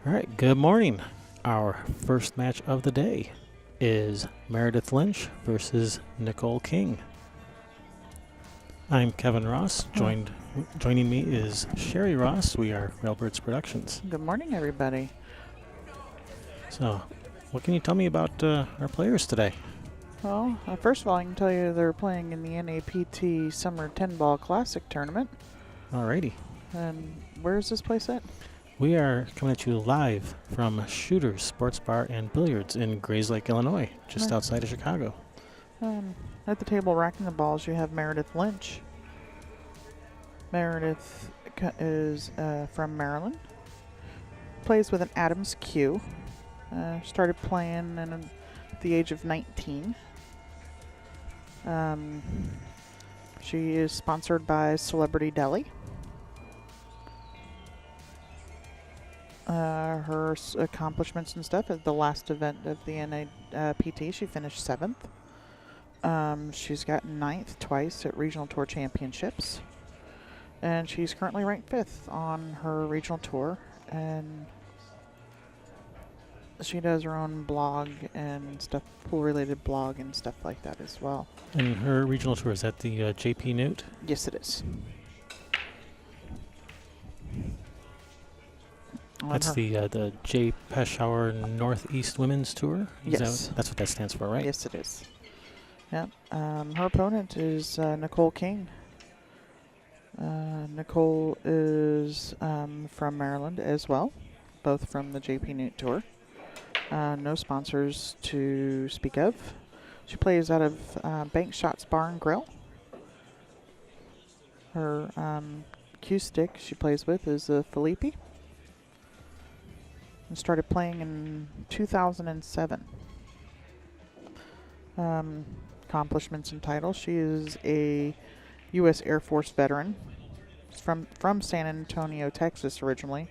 All right, good morning. Our first match of the day is Meredith Lynch versus Nicole King. I'm Kevin Ross. Joining me is Sherry Ross. We are Railbirds Productions. Good morning, everybody. So, what can you tell me about our players today? Well, first of all, I can tell you they're playing in the NAPT Summer 10 Ball Classic Tournament. Alrighty. And where is this place at? We are coming at you live from Shooters Sports Bar and Billiards in Grayslake, Illinois, just outside of Chicago. At the table racking the balls, you have Meredith Lynch. Meredith is from Maryland. Plays with an Adams Q. Started playing at the age of 19. She is sponsored by Celebrity Deli. Her accomplishments and stuff at the last event of the NAPT, she finished 7th. She's gotten 9th twice at Regional Tour Championships. And she's currently ranked 5th on her regional tour. And she does her own blog and stuff, pool-related blog and stuff like that as well. And her regional tour is at the JP Newt? Yes, it is. That's the J. Peshawar Northeast Women's Tour? Yes. That's what that stands for, right? Yes, it is. Yep. Her opponent is Nicole King. Nicole is from Maryland as well, both from the JP Newt Tour. No sponsors to speak of. She plays out of Bank Shots Bar and Grill. Her cue stick she plays with is the Felipe. And started playing in 2007. Accomplishments and titles. She is a U.S. Air Force veteran. She's from San Antonio, Texas originally.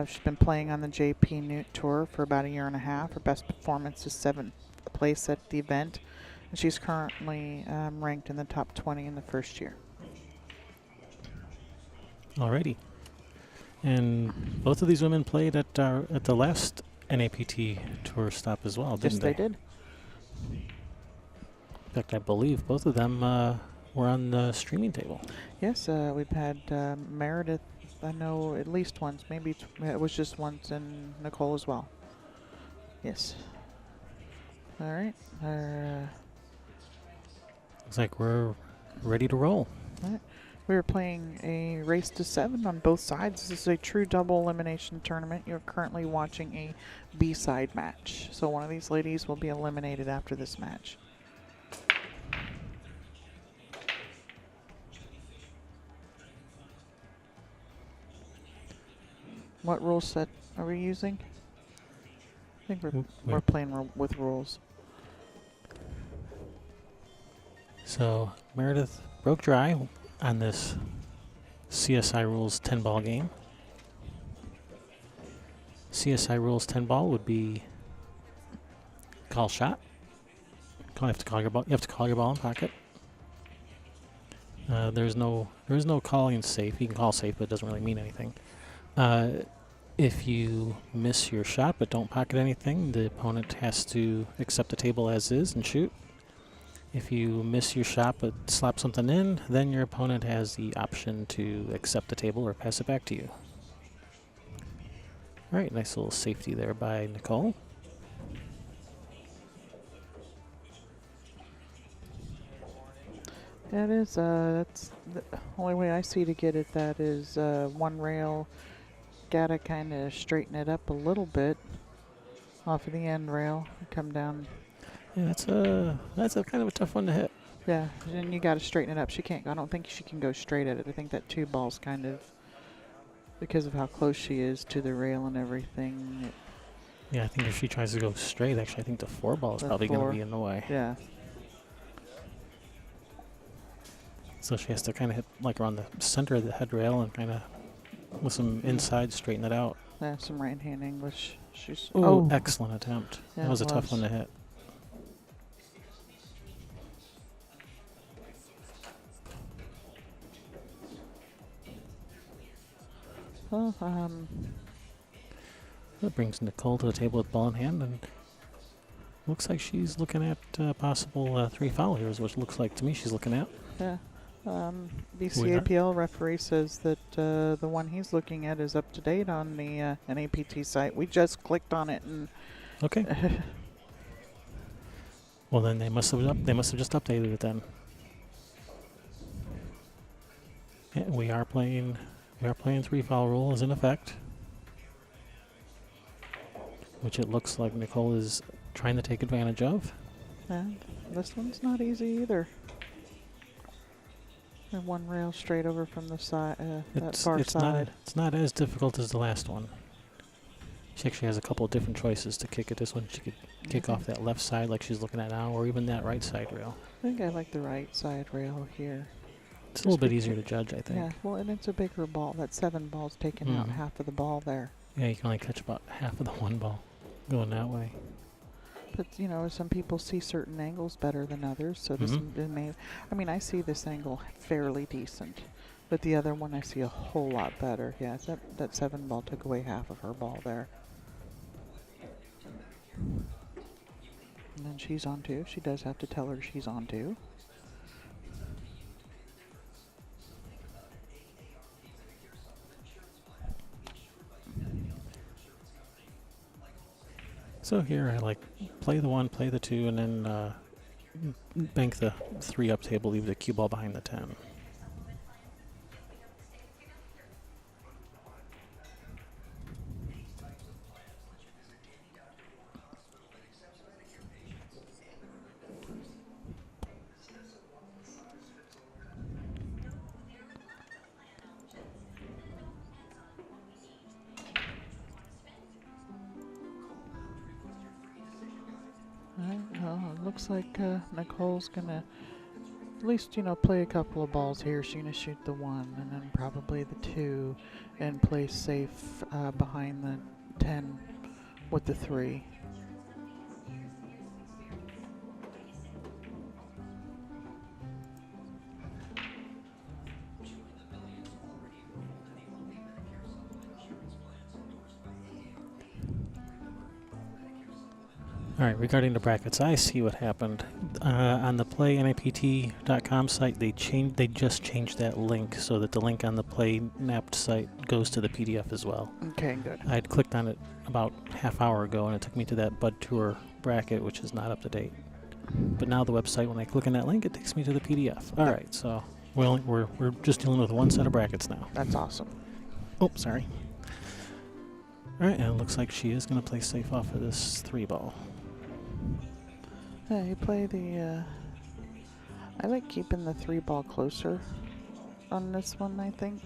She's been playing on the JP Newt Tour for about a year and a half. Her best performance is 7th place at the event. And she's currently ranked in the top 20 in the first year. Alrighty. And both of these women played at the last NAPT tour stop as well, didn't they? Yes, they did. In fact, I believe both of them were on the streaming table. Yes, we've had Meredith, I know at least once, maybe it was just once, and Nicole as well. Yes. All right. Looks like we're ready to roll. All right. We are playing a race to 7 on both sides. This is a true double elimination tournament. You're currently watching a B-side match. So one of these ladies will be eliminated after this match. What rule set are we using? I think we're playing with rules. So Meredith broke dry on this CSI Rules 10 ball game. CSI Rules 10 ball would be call shot. You have to call your ball. You have to call your ball in pocket. There's no calling safe. You can call safe, but it doesn't really mean anything. If you miss your shot but don't pocket anything, the opponent has to accept the table as is and shoot. If you miss your shot but slap something in, then your opponent has the option to accept the table or pass it back to you. All right, nice little safety there by Nicole. That is, that's the only way I see to get at that is one rail. Gotta kind of straighten it up a little bit off of the end rail. Come down. Yeah, that's a kind of a tough one to hit. Yeah, and you got to straighten it up. She can't. I don't think she can go straight at it. I think that 2 ball's kind of, because of how close she is to the rail and everything. Yeah, I think if she tries to go straight, actually, I think the 4 ball is probably going to be in the way. Yeah. So she has to kind of hit like around the center of the head rail and kind of with some inside straighten it out. Yeah, some right-hand English. She's Excellent attempt. Yeah, that was a tough one to hit. Well, That brings Nicole to the table with ball in hand, and looks like she's looking at possible 3 foul here, is what it looks like to me she's looking at. Yeah. BCAPL referee says that the one he's looking at is up to date on the NAPT site. We just clicked on it, and Okay. Well, then they must have just updated it then. Yeah, we are playing 3 foul rule is in effect, which it looks like Nicole is trying to take advantage of. and this one's not easy either. And one rail straight over from the side, that far side. It's not as difficult as the last one. She actually has a couple of different choices to kick it. This one she could kick off that left side like she's looking at now, or even that right side rail. I think I like the right side rail here. It's a little bit easier to judge, I think. Yeah, well, and it's a bigger ball. That 7 ball's taking out half of the ball there. Yeah, you can only catch about half of the 1 ball going that way. But, you know, some people see certain angles better than others, so this may... I mean, I see this angle fairly decent, but the other one I see a whole lot better. Yeah, that 7 ball took away half of her ball there. And then she's on 2. She does have to tell her she's on 2. So here I like play the 1, play the 2, and then bank the 3 up table, leave the cue ball behind the 10. It looks like Nicole's gonna at least, you know, play a couple of balls here. She's gonna shoot the 1 and then probably the 2 and play safe behind the 10 with the 3. All right, regarding the brackets, I see what happened. On the PlayNAPT.com site, they just changed that link so that the link on the Play NAPT site goes to the PDF as well. Okay, good. I had clicked on it about half hour ago, and it took me to that Bud Tour bracket, which is not up to date. But now the website, when I click on that link, it takes me to the PDF. All right, so we're just dealing with 1 set of brackets now. That's awesome. Oh, sorry. All right, and it looks like she is going to play safe off of this 3 ball. You play the... I like keeping the 3 ball closer on this one, I think.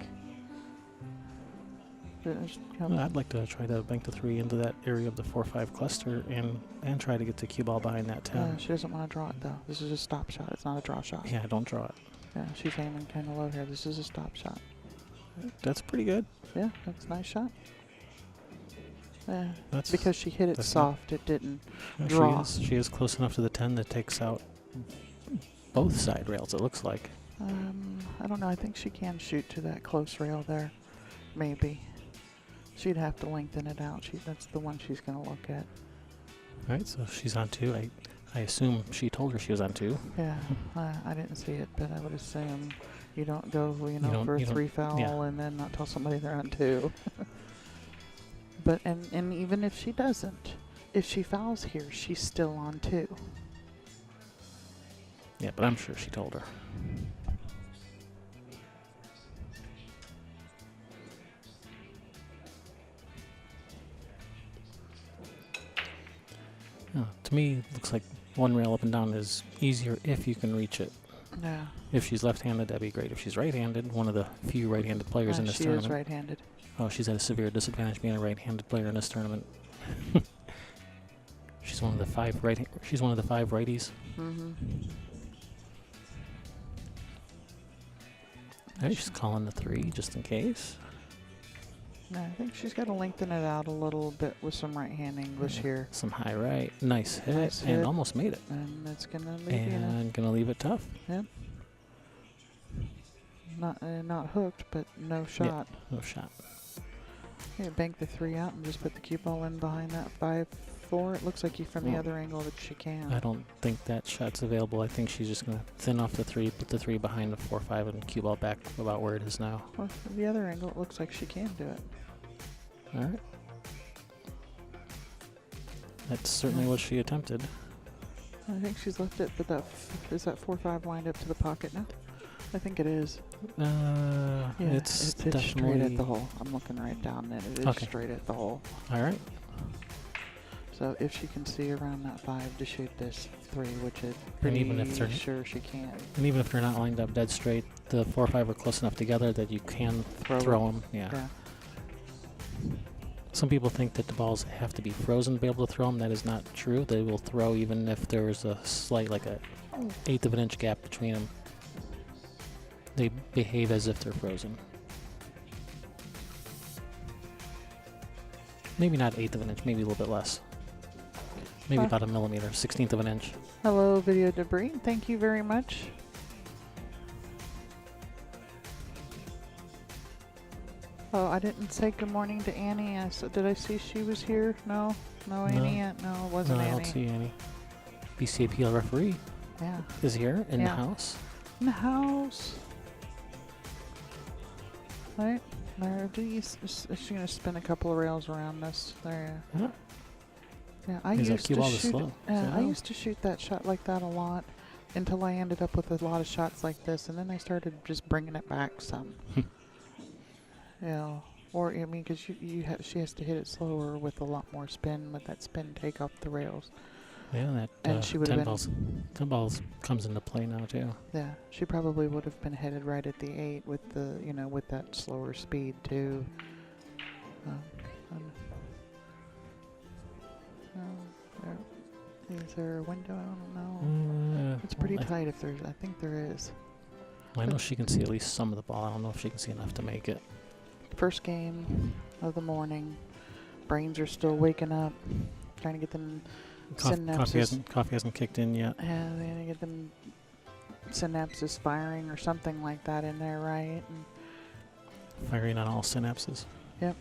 I'd like to try to bank the 3 into that area of the 4-5 cluster and try to get the cue ball behind that 10. She doesn't want to draw it, though. This is a stop shot. It's not a draw shot. Yeah, don't draw it. Yeah, she's aiming kind of low here. This is a stop shot. That's pretty good. Yeah, that's a nice shot. Yeah, That's because she hit it soft, it didn't draw. She is close enough to the 10 that takes out both side rails, it looks like. I don't know. I think she can shoot to that close rail there. Maybe. She'd have to lengthen it out. That's the one she's going to look at. All right, so she's on 2. I assume she told her she was on 2. Yeah, I didn't see it, but I would assume you don't go, for a 3 foul and then not tell somebody they're on 2. But and even if she doesn't, if she fouls here, she's still on 2. Yeah, but I'm sure she told her. To me, it looks like 1 rail up and down is easier if you can reach it. Yeah. If she's left-handed, that'd be great. If she's right-handed, one of the few right-handed players in this tournament. She is right-handed. Oh, she's at a severe disadvantage being a right-handed player in this tournament. She's one of the 5 righties. Mm-hmm. Alright, she's calling the 3 just in case. No, I think she's got to lengthen it out a little bit with some right-hand English here. Some high right. Nice hit. Nice and hit. Almost made it. And it's going to leave And gonna leave it tough. Yep. Not hooked, but no shot. Yeah, no shot. Yeah, bank the 3 out and just put the cue ball in behind that 5-4. It looks like from the Well, other angle that she can. I don't think that shot's available. I think she's just going to thin off the 3, put the 3 behind the 4-5, and cue ball back about where it is now. Well, from the other angle, it looks like she can do it. All right. That's certainly what she attempted. I think she's left it, but is that 4-5 lined up to the pocket now? I think it is. Yeah, it's straight definitely at the hole. I'm looking right down it. It is Okay. straight at the hole. All right. So if she can see around that 5 to shoot this 3, which is And pretty even if they're sure she can. And even if they're not lined up dead straight, the 4-5 are close enough together that you can throw them. Yeah. Some people think that the balls have to be frozen to be able to throw them. That is not true. They will throw even if there's a slight, like a 1/8 of an inch gap between them. They behave as if they're frozen. Maybe not 1/8 of an inch, maybe a little bit less. Maybe about a millimeter, 1/16 of an inch. Hello, Video Debris. Thank you very much. Oh, I didn't say good morning to Annie. Did I see she was here? No, Annie yet. No, it wasn't No, I Annie. don't see any. BCAPL referee Yeah, is here in the Yeah. house. in the house. Right, Meredith, is she gonna spin a couple of rails around this? There. Yeah. Yeah, I Is that used cue to ball shoot. slow? I used to shoot that shot like that a lot, until I ended up with a lot of shots like this, and then I started just bringing it back some. Yeah, or I mean, because she has to hit it slower with a lot more spin. Let that spin take off the rails. Yeah, that And she would've 10 balls comes into play now too. Yeah, she probably would have been headed right at the 8 with the with that slower speed too. Is there a window? I don't know. It's pretty tight. If there's, I think there is. I know she can see at least some of the ball. I don't know if she can see enough to make it. First game of the morning. Brains are still waking up. Trying to get them synapses. Coffee hasn't kicked in yet. Yeah, they gotta get them synapses firing or something like that in there, right? And Firing on all synapses. yep.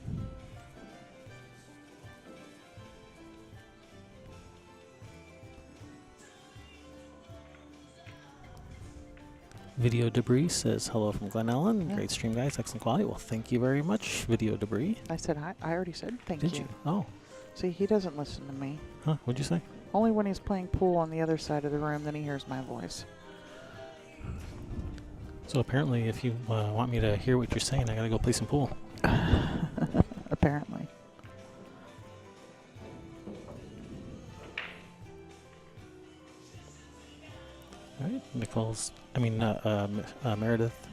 Video Debris says hello from Glen Ellen. Yeah. Great stream, guys. Excellent quality. Well, thank you very much, Video Debris. I said I already said thank Did you? Oh, See, he doesn't listen to me. huh? What'd you say? Only when he's playing pool on the other side of the room, then he hears my voice. So apparently, if you want me to hear what you're saying, I gotta go play some pool. Apparently. All right, Meredith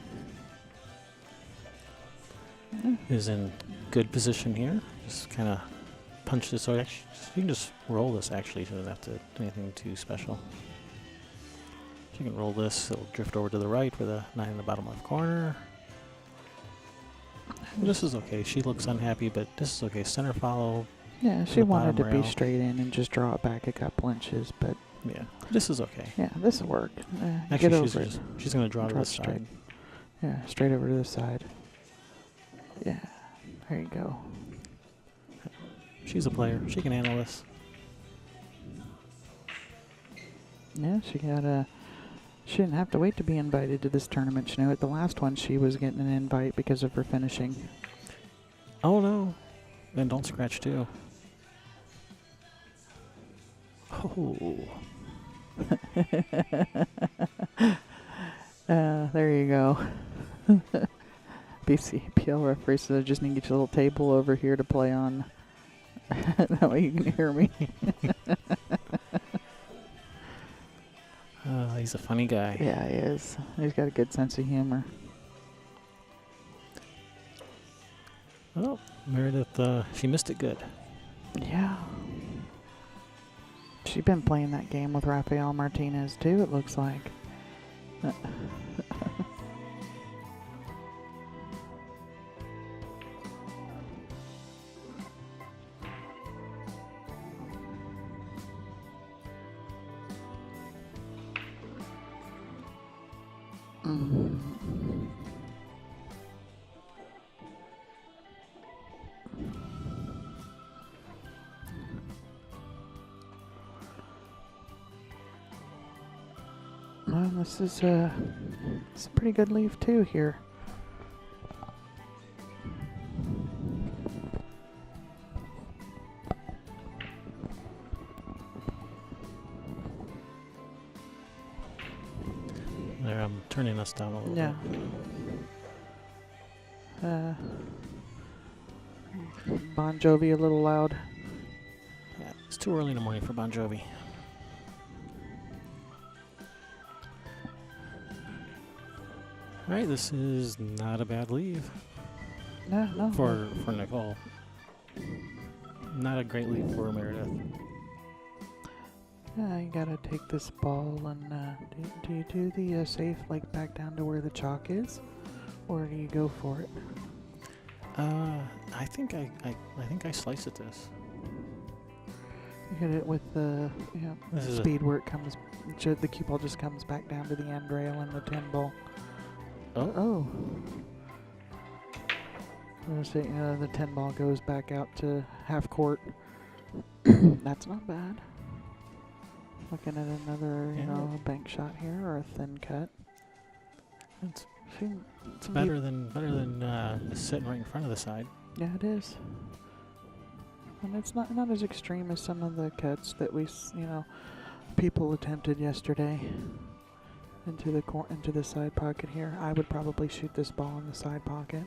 is in good position here. Just kind of punch this. Or actually, you can just roll this. Actually, she doesn't have to do anything too special. She can roll this. It'll drift over to the right with a 9 in the bottom left corner. This is okay. She looks unhappy, but this is okay. Center follow. Yeah, she the wanted to bottom be rail. straight in and just draw it back a couple inches, but Yeah, this is okay. yeah, this will work. Get Actually, over it. she's going to draw to Draw this straight. side. Yeah, straight over to the side. Yeah, there you go. She's a player. She can handle this. Yeah, she didn't have to wait to be invited to this tournament. You know, at the last one, she was getting an invite because of her finishing. Oh no! And don't scratch too. Oh. There you go. BCPL referee says I just need to get a little table over here to play on. That way you can hear me. He's a funny guy. Yeah, he is. He's got a good sense of humor. Oh, Meredith, she missed it good. Yeah. She's been playing that game with Rafael Martinez too, it looks like. This is it's a pretty good leave too here. There, I'm turning us down a little Yeah. bit. Bon Jovi a little loud. Yeah, it's too early in the morning for Bon Jovi. All right, this is not a bad leave No. for Nicole. Not a great leave for Meredith. Yeah, you gotta take this ball and do you do the safe like back down to where the chalk is, or do you go for it? I think I slice at this. You hit it with the This is speed where it comes. The cue ball just comes back down to the end rail and the 10 ball. Oh. The 10 ball goes back out to half court. That's not bad. Looking at another, bank shot here or a thin cut. It's better than sitting right in front of the side. Yeah, it is. And it's not as extreme as some of the cuts that people attempted yesterday into the side pocket here. I would probably shoot this ball in the side pocket.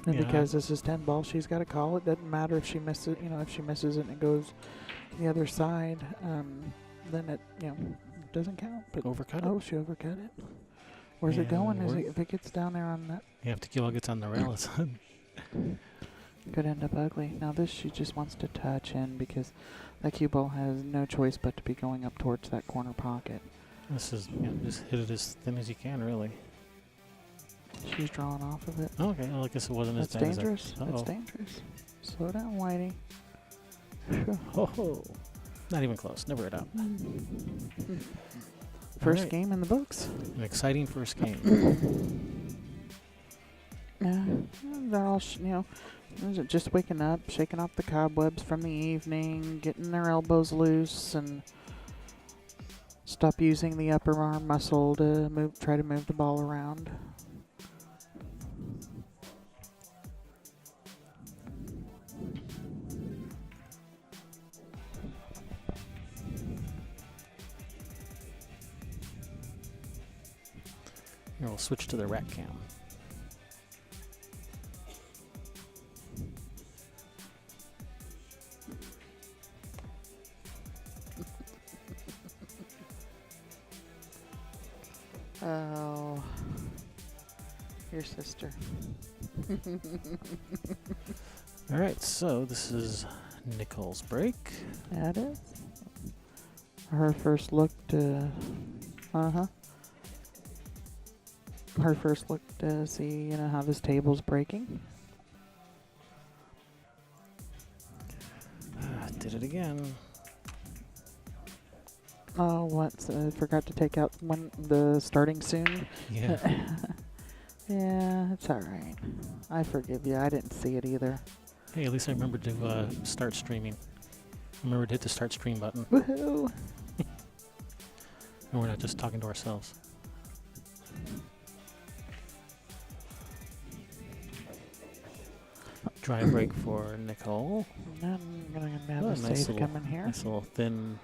And because this is 10 ball, she's got to call. It doesn't matter if she misses. If she misses it and it goes the other side, then it doesn't count. But Overcut it. Oh, she overcut it. Where's it going? If it gets down there on that? Yeah, if the cue ball gets on the rail, it's Could end up ugly. Now this, she just wants to touch in because that cue ball has no choice but to be going up towards that corner pocket. This is just hit it as thin as you can, really. She's drawing off of it. Okay, well, I guess it wasn't That's as bad dangerous. as I. That's dangerous. Slow down, Whitey. Oh, not even close. Never it out. First right. game in the books. An exciting first game. Yeah, they're all just waking up, shaking off the cobwebs from the evening, getting their elbows loose, and stop using the upper arm muscle to try to move the ball around. Here, we'll switch to the rack cam. Oh, your sister. All right, so this is Nicole's break. Yeah, it is. Her first look to, Her first look to see, how this table's breaking. Did it again. Oh, what? Forgot to take out the starting soon. Yeah. Yeah, it's all right. I forgive you. I didn't see it either. Hey, at least I remembered to start streaming. Remember to hit the start stream button. Woohoo! And we're not just talking to ourselves. Dry break for Nicole. I'm gonna have Oh, a nice safe little- come in here. Nice little thin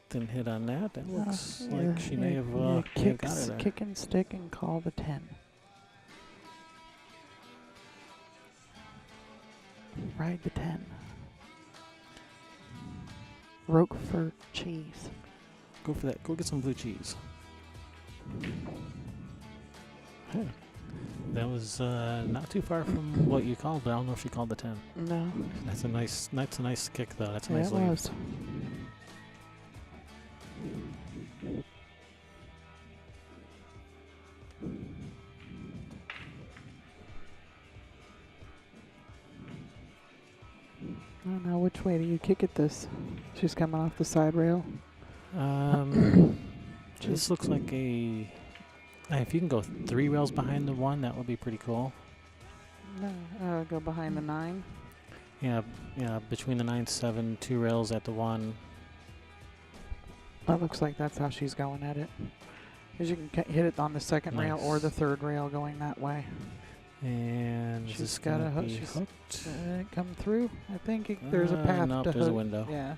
hit on that. That looks Yeah, like she may have got it there. kick and stick and call the 10. Ride the 10. Roquefort cheese. Go for that. Go get some blue cheese. Hey. That was not too far from what you called, but I don't know if she called the 10. No. That's a nice kick, though. That's a Yeah, nice it lead. was. I don't know, which way do you kick at this? She's coming off the side rail. This looks like a... if you can go 3 rails behind the 1, that would be pretty cool. No, go behind the 9. Yeah, between the 9, 7, 2 rails at the 1. That looks like that's how she's going at it. Because you can hit it on the second rail or the third rail going that way. And She's she's got got a hook. be She's hooked. come through. I think there's a path nope, to there's hook. a window. Yeah,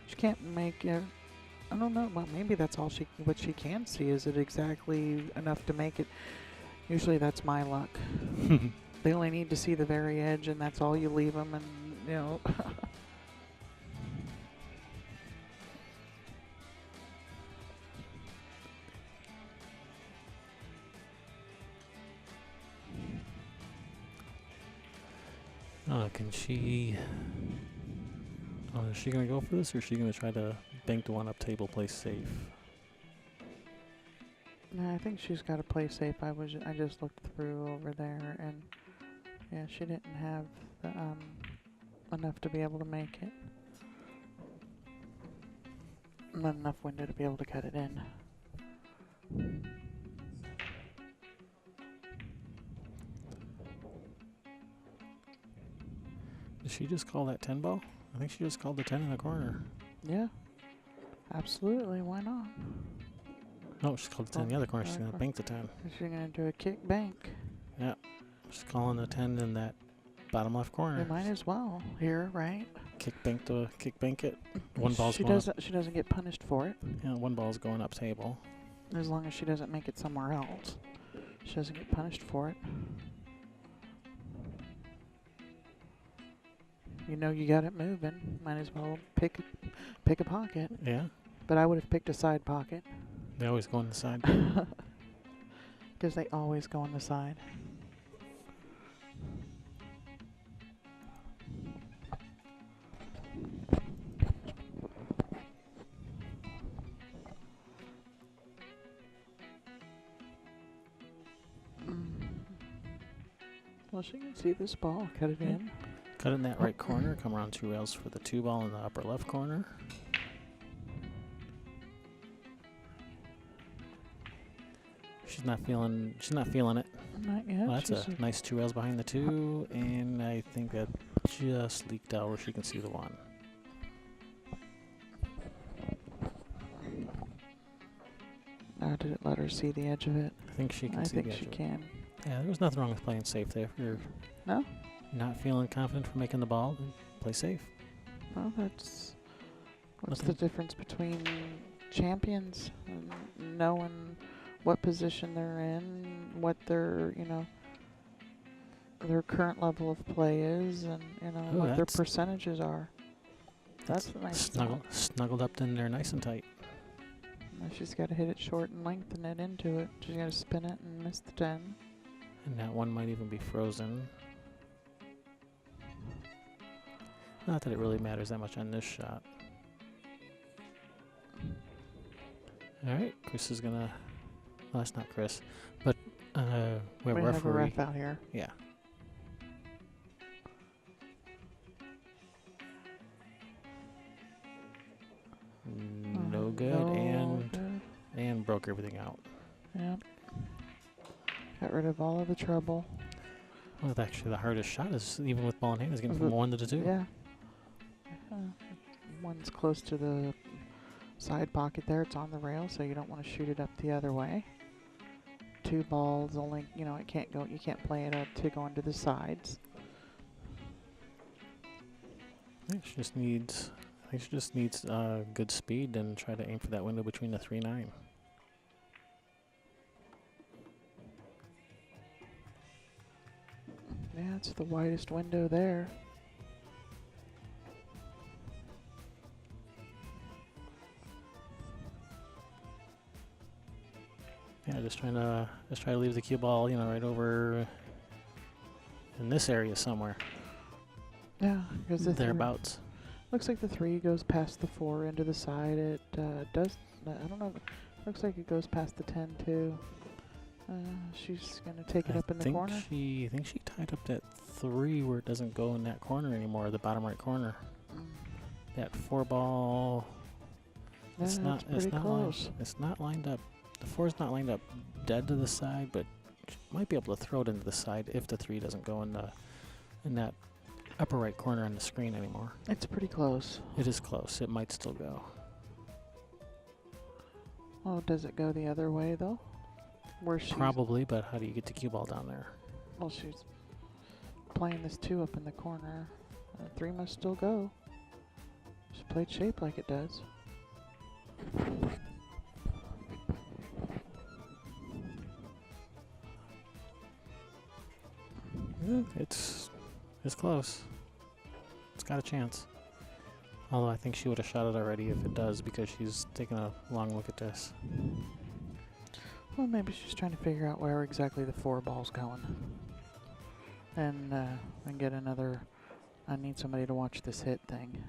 she can't make it. I don't know. Well, maybe that's all what she can see. Is it exactly enough to make it? Usually, that's my luck. They only need to see the very edge, and that's all you leave them. And you know. Can she... Oh, is she going to go for this, or is she going to try to bank the one up table, play safe? No, I think she's got to play safe. I just looked through over there, and yeah, she didn't have the, enough to be able to make it. Not enough window to be able to cut it in. Did she just call that 10 ball? I think she just called the 10 in the corner. Yeah, absolutely. Why not? No, she's called the 10 in the other corner. She's going to bank the 10. She's going to do a kick bank. Yeah. She's calling the 10 in that bottom left corner. You might as well here, right? Kick bank it. One ball's going up. She doesn't get punished for it. Yeah, one ball's going up table. As long as she doesn't make it somewhere else. She doesn't get punished for it. You know you got it moving. Might as well pick a pocket. Yeah. But I would have picked a side pocket. They always go on the side. Because they always go on the side. Well, she can see this ball. Cut it in. Cut it in that right corner. Come around 2 rails for the 2 ball in the upper left corner. She's not feeling it. Not yet. Well, that's a nice 2 rails behind the 2, and I think that just leaked out where she can see the 1. Did it let her see the edge of it? I think she can see the edge. I think she of it. can. Yeah, there was nothing wrong with playing safe there. If you're not feeling confident for making the ball, then play safe. Well, what's the difference between champions and knowing what position they're in, what their current level of play is, and what their percentages are. That's the nice thing. Snuggled up in there nice and tight. Now she's got to hit it short and lengthen it into it. She's got to spin it and miss the 10. And that one might even be frozen. Not that it really matters that much on this shot. Alright, Chris is gonna... Well, that's not Chris. But we have a referee. Have a ref out here. Yeah. No good, and broke everything out. Yeah. Got rid of all of the trouble. Well, actually, the hardest shot is, even with ball in hand, is getting from 1 to the 2. Yeah. One's close to the side pocket there. It's on the rail, so you don't want to shoot it up the other way. 2 balls only, it can't go. You can't play it up to go into the sides. I think she just needs good speed and try to aim for that window between the 3 and 9. Yeah, it's the widest window there. Yeah, just try to leave the cue ball, right over in this area somewhere. Yeah, because thereabouts. Looks like the 3 goes past the 4 into the side. It does. I don't know. Looks like it goes past the 10 too. She's gonna take it up in the corner. I think she tied up that 3 where it doesn't go in that corner anymore, the bottom right corner. That 4 ball. Yeah, it's not close. It's not lined up. The 4's not lined up dead to the side, but she might be able to throw it into the side if the 3 doesn't go in that upper right corner on the screen anymore. It's pretty close. It is close. It might still go. Oh, does it go the other way though? Where she's Probably, but how do you get the cue ball down there? well, she's playing this 2 up in the corner. 3 must still go. She played shape like it does. Yeah, it's close. It's got a chance. Although I think she would have shot it already if it does, because she's taking a long look at this. Well, maybe she's trying to figure out where exactly the 4 ball's going. And get another, I need somebody to watch this hit thing.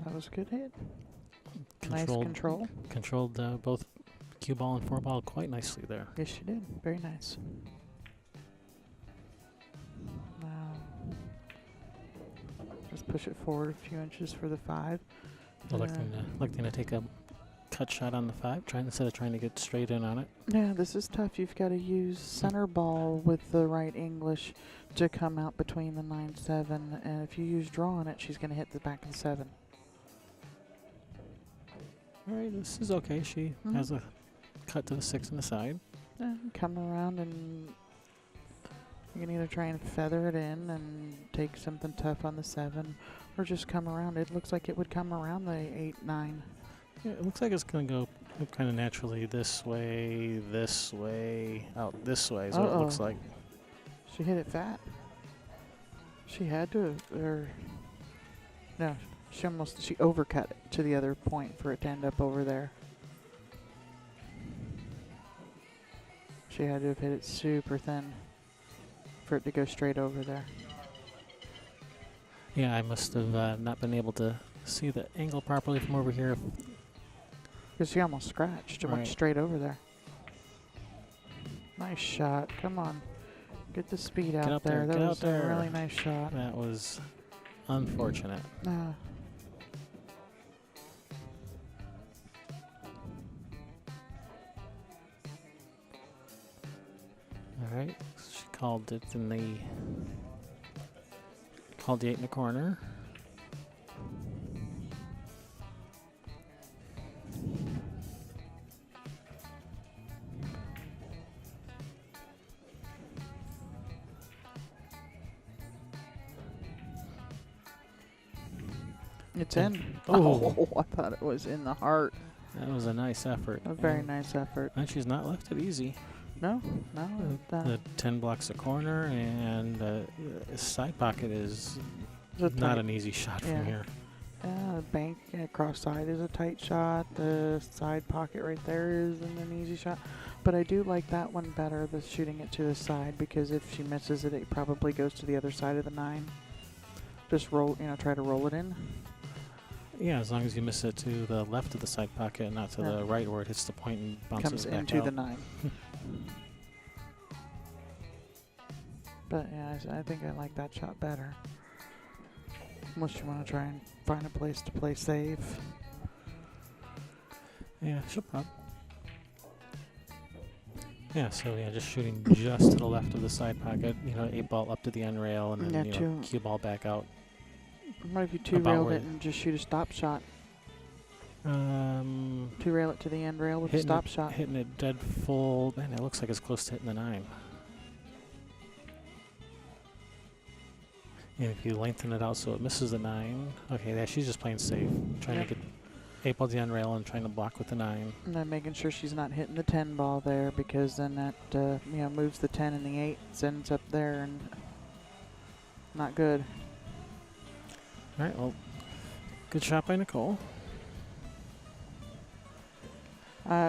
That was a good hit. Nice control. Controlled both cue ball and 4 ball quite nicely there. Yes, she did. Very nice. Just push it forward a few inches for the 5. Electing to take a cut shot on the 5, instead of trying to get straight in on it. Yeah, this is tough. You've got to use center ball with the right English to come out between the 9-7, and if you use draw on it, she's going to hit the back of the 7. All right, this is okay. She has a cut to the 6 on the side. Come around and you can either try and feather it in and take something tough on the 7, or just come around. It looks like it would come around the 8-9. Yeah, it looks like it's going to go kind of naturally this way, out this way is what it looks like. She hit it fat. She had to, or no, she overcut it to the other point for it to end up over there. She had to have hit it super thin for it to go straight over there. Yeah, I must have not been able to see the angle properly from over here. Because she almost scratched. It went straight over there. Nice shot. Come on. Get the speed out there. That was a really nice shot. That was unfortunate. All right. She called it in the... Called the 8 in the corner. It's in. Oh, I thought it was in the heart. That was a nice effort. A very nice effort. And she's not left it easy. No. The 10 blocks a corner, and the side pocket is not an easy shot from here. The bank cross side is a tight shot. The side pocket right there isn't an easy shot. But I do like that one better, the shooting it to the side, because if she misses it, it probably goes to the other side of the 9. Just roll, try to roll it in. Yeah, as long as you miss it to the left of the side pocket, not to the right where it hits the point and bounces back out. Comes into the 9. But yeah, I think I like that shot better. Unless you want to try and find a place to play safe. Yeah, she'll probably. Yeah, so just shooting just to the left of the side pocket, 8 ball up to the end rail, and then cue ball back out. What if you 2-railed it and just shoot a stop shot? 2-rail it to the end rail with a stop shot. Hitting it dead full. Man, it looks like it's close to hitting the 9. And if you lengthen it out so it misses the 9. Okay, yeah, she's just playing safe. Trying to get 8 ball to the end rail and trying to block with the 9. And then making sure she's not hitting the 10 ball there, because then that moves the 10 and the 8, ends up there, and not good. All right, well, good shot by Nicole.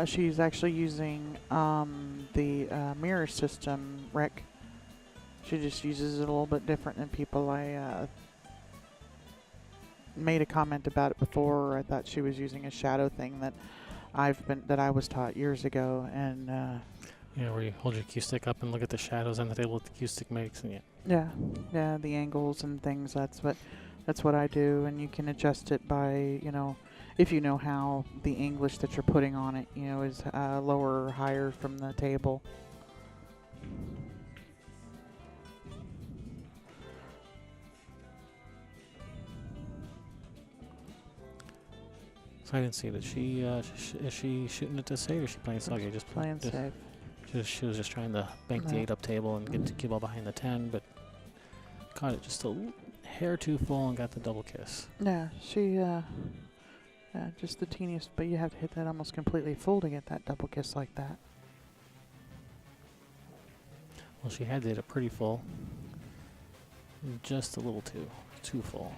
She's actually using the mirror system, Rick. She just uses it a little bit different than people. I made a comment about it before. I thought she was using a shadow thing that I was taught years ago, and where you hold your cue stick up and look at the shadows on the table that the cue stick makes, and the angles and things. That's what I do, and you can adjust it by if you know how the English that you're putting on it, is lower or higher from the table. So I didn't see it. Is she shooting it to save, or is she playing safe? Okay, just Playing safe. She was just trying to bank the No. 8 up table and get the cue ball behind the 10, but caught it just a hair too full and got the double kiss. Yeah, she, just the teeniest, but you have to hit that almost completely full to get that double kiss like that. Well, she had to hit it pretty full. Just a little too full.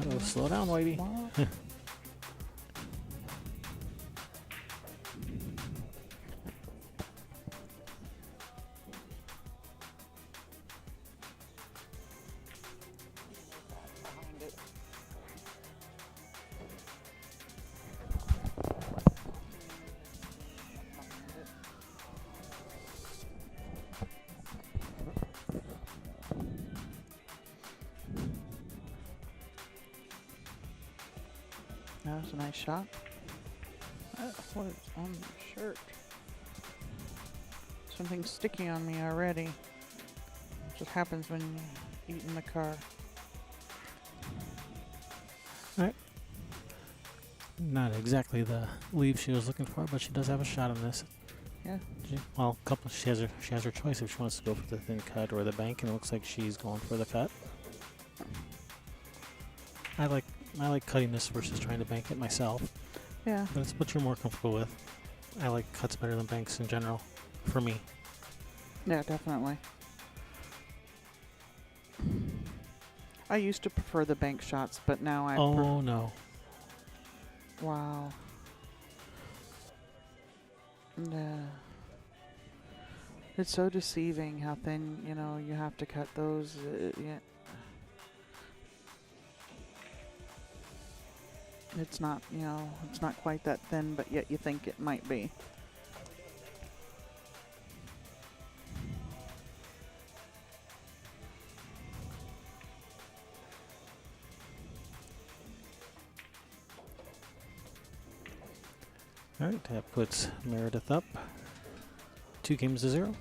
Oh, slow down, Whitey. What? That was a nice shot. That was on the shirt. Something sticky on me already. Just happens when you eat in the car. Not exactly the leave she was looking for, but she does have a shot on this. Yeah. She has her choice if she wants to go for the thin cut or the bank, and it looks like she's going for the cut. I like cutting this versus trying to bank it myself, Yeah. but it's what you're more comfortable with. I like cuts better than banks in general, for me. Yeah, definitely. I used to prefer the bank shots, but now I No. wow. Yeah. It's so deceiving how thin, you have to cut those. Yeah. It's not, it's not quite that thin, but yet you think it might be. All right, that puts Meredith up 2-0.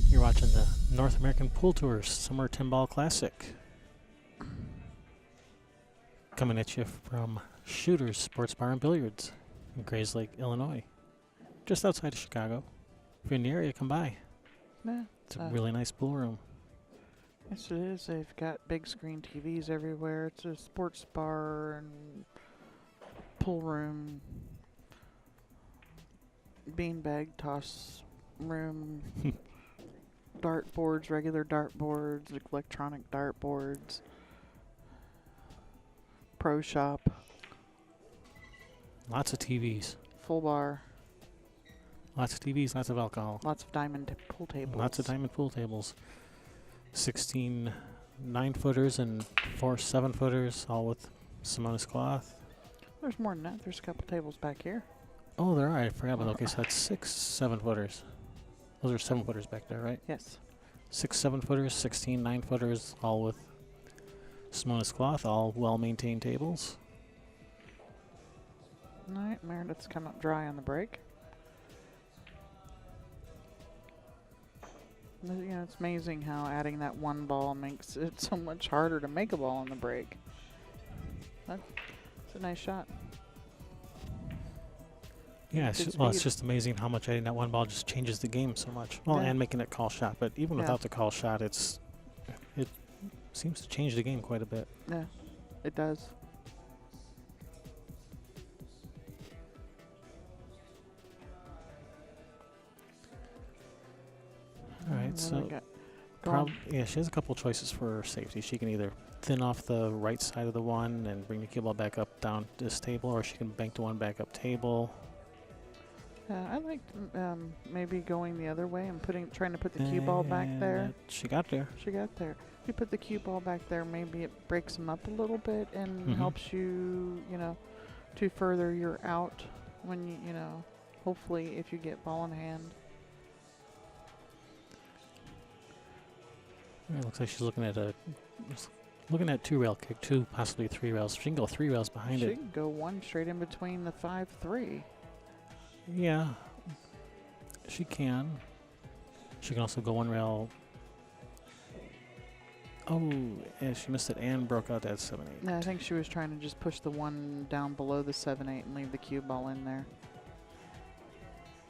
You're watching the North American Pool Tours Summer 10-Ball Classic. Coming at you from Shooters Sports Bar and Billiards in Grayslake, Illinois. Just outside of Chicago. If you're in the area, come by. Yeah. It's a really nice pool room. Yes, it is. They've got big screen TVs everywhere. It's a sports bar and pool room, beanbag toss room, dart boards, regular dart boards, electronic dart boards, pro shop, Lots of TVs. full bar, Lots of TVs, lots of alcohol. lots of diamond pool tables. Lots of diamond pool tables. 16 9-footers and 4 7-footers, all with Simonis cloth. There's more than that. There's a couple tables back here. Oh, there are. I forgot about that. Okay, so that's 6 7-footers. Those are 7-footers back there, right? Yes. 6 7-footers, 16 9-footers, all with Simonis cloth, all well-maintained tables. All right, Meredith's come up dry on the break. It's amazing how adding that one ball makes it so much harder to make a ball on the break. That's a nice shot. Yeah, Good it's speed. just amazing how much adding that one ball just changes the game so much. Well, Yeah. and making it call shot, but even Yeah. without the call shot, it seems to change the game quite a bit. Yeah, it does. All right, What do so we got going? yeah, she has a couple choices for safety. She can either thin off the right side of the one and bring the cue ball back up down this table, or she can bank the one back up table. I liked maybe going the other way and trying to put the cue ball back And there. she got there. She got there. If you put the cue ball back there, maybe it breaks them up a little bit and Mhm. helps you, to further your out when hopefully if you get ball in hand. It looks like she's looking at looking at 2-rail kick, 2, possibly 3 rails. She can go 3 rails behind She it. can go one straight in between the 5-3. Yeah, she can. She can also go 1 rail. Oh, yeah, she missed it and broke out that 7-8. Yeah, I think she was trying to just push the 1 down below the 7-8 and leave the cue ball in there.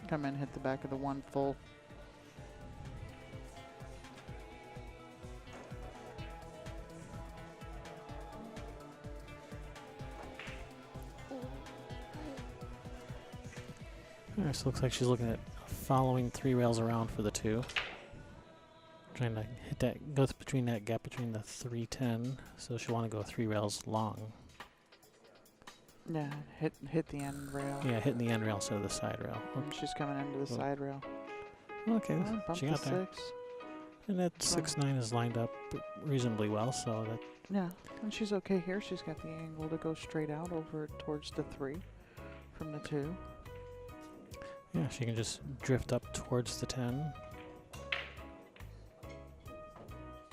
Come in, hit the back of the 1 full. Alright, so looks like she's looking at following 3 rails around for the 2. Trying to hit that, go between that gap between the 310, so she'll want to go 3 rails long. Yeah, hit the end rail. Yeah, hitting the end rail instead of the side rail. And she's coming into the side rail. Okay, Bump she the got there. 6. And that 6-9 is lined up reasonably well, so that Yeah, and she's okay here. She's got the angle to go straight out over towards the 3 from the 2. yeah, she can just drift up towards the 10.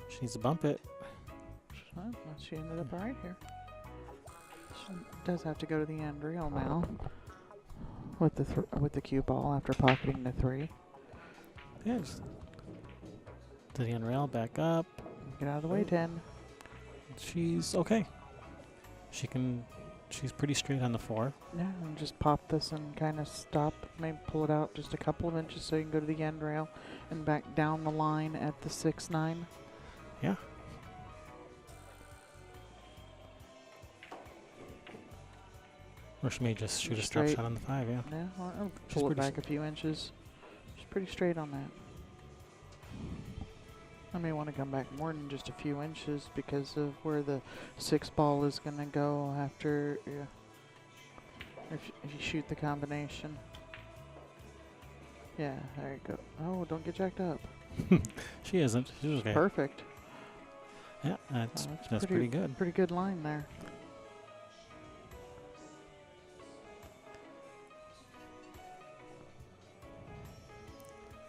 She needs to bump it. Well, she ended up right here. She does have to go to the end rail now with the cue ball after pocketing the 3. Yeah, just to the end rail, back up. Get out of the way, 10. She's okay. She's pretty straight on the 4. Yeah, and just pop this and kind of stop. Maybe pull it out just a couple of inches so you can go to the end rail and back down the line at the 6-9. Yeah. Or she may just shoot a stop Straight. shot on the 5, yeah. Yeah, well, I'll She's pull it pretty back a few inches. She's pretty straight on that. I may want to come back more than just a few inches because of where the 6 ball is going to go after if you shoot the combination. Yeah, there you go. Oh, don't get jacked up. She isn't. She's okay. Perfect. Yeah, that's Oh, pretty good. Pretty good line there.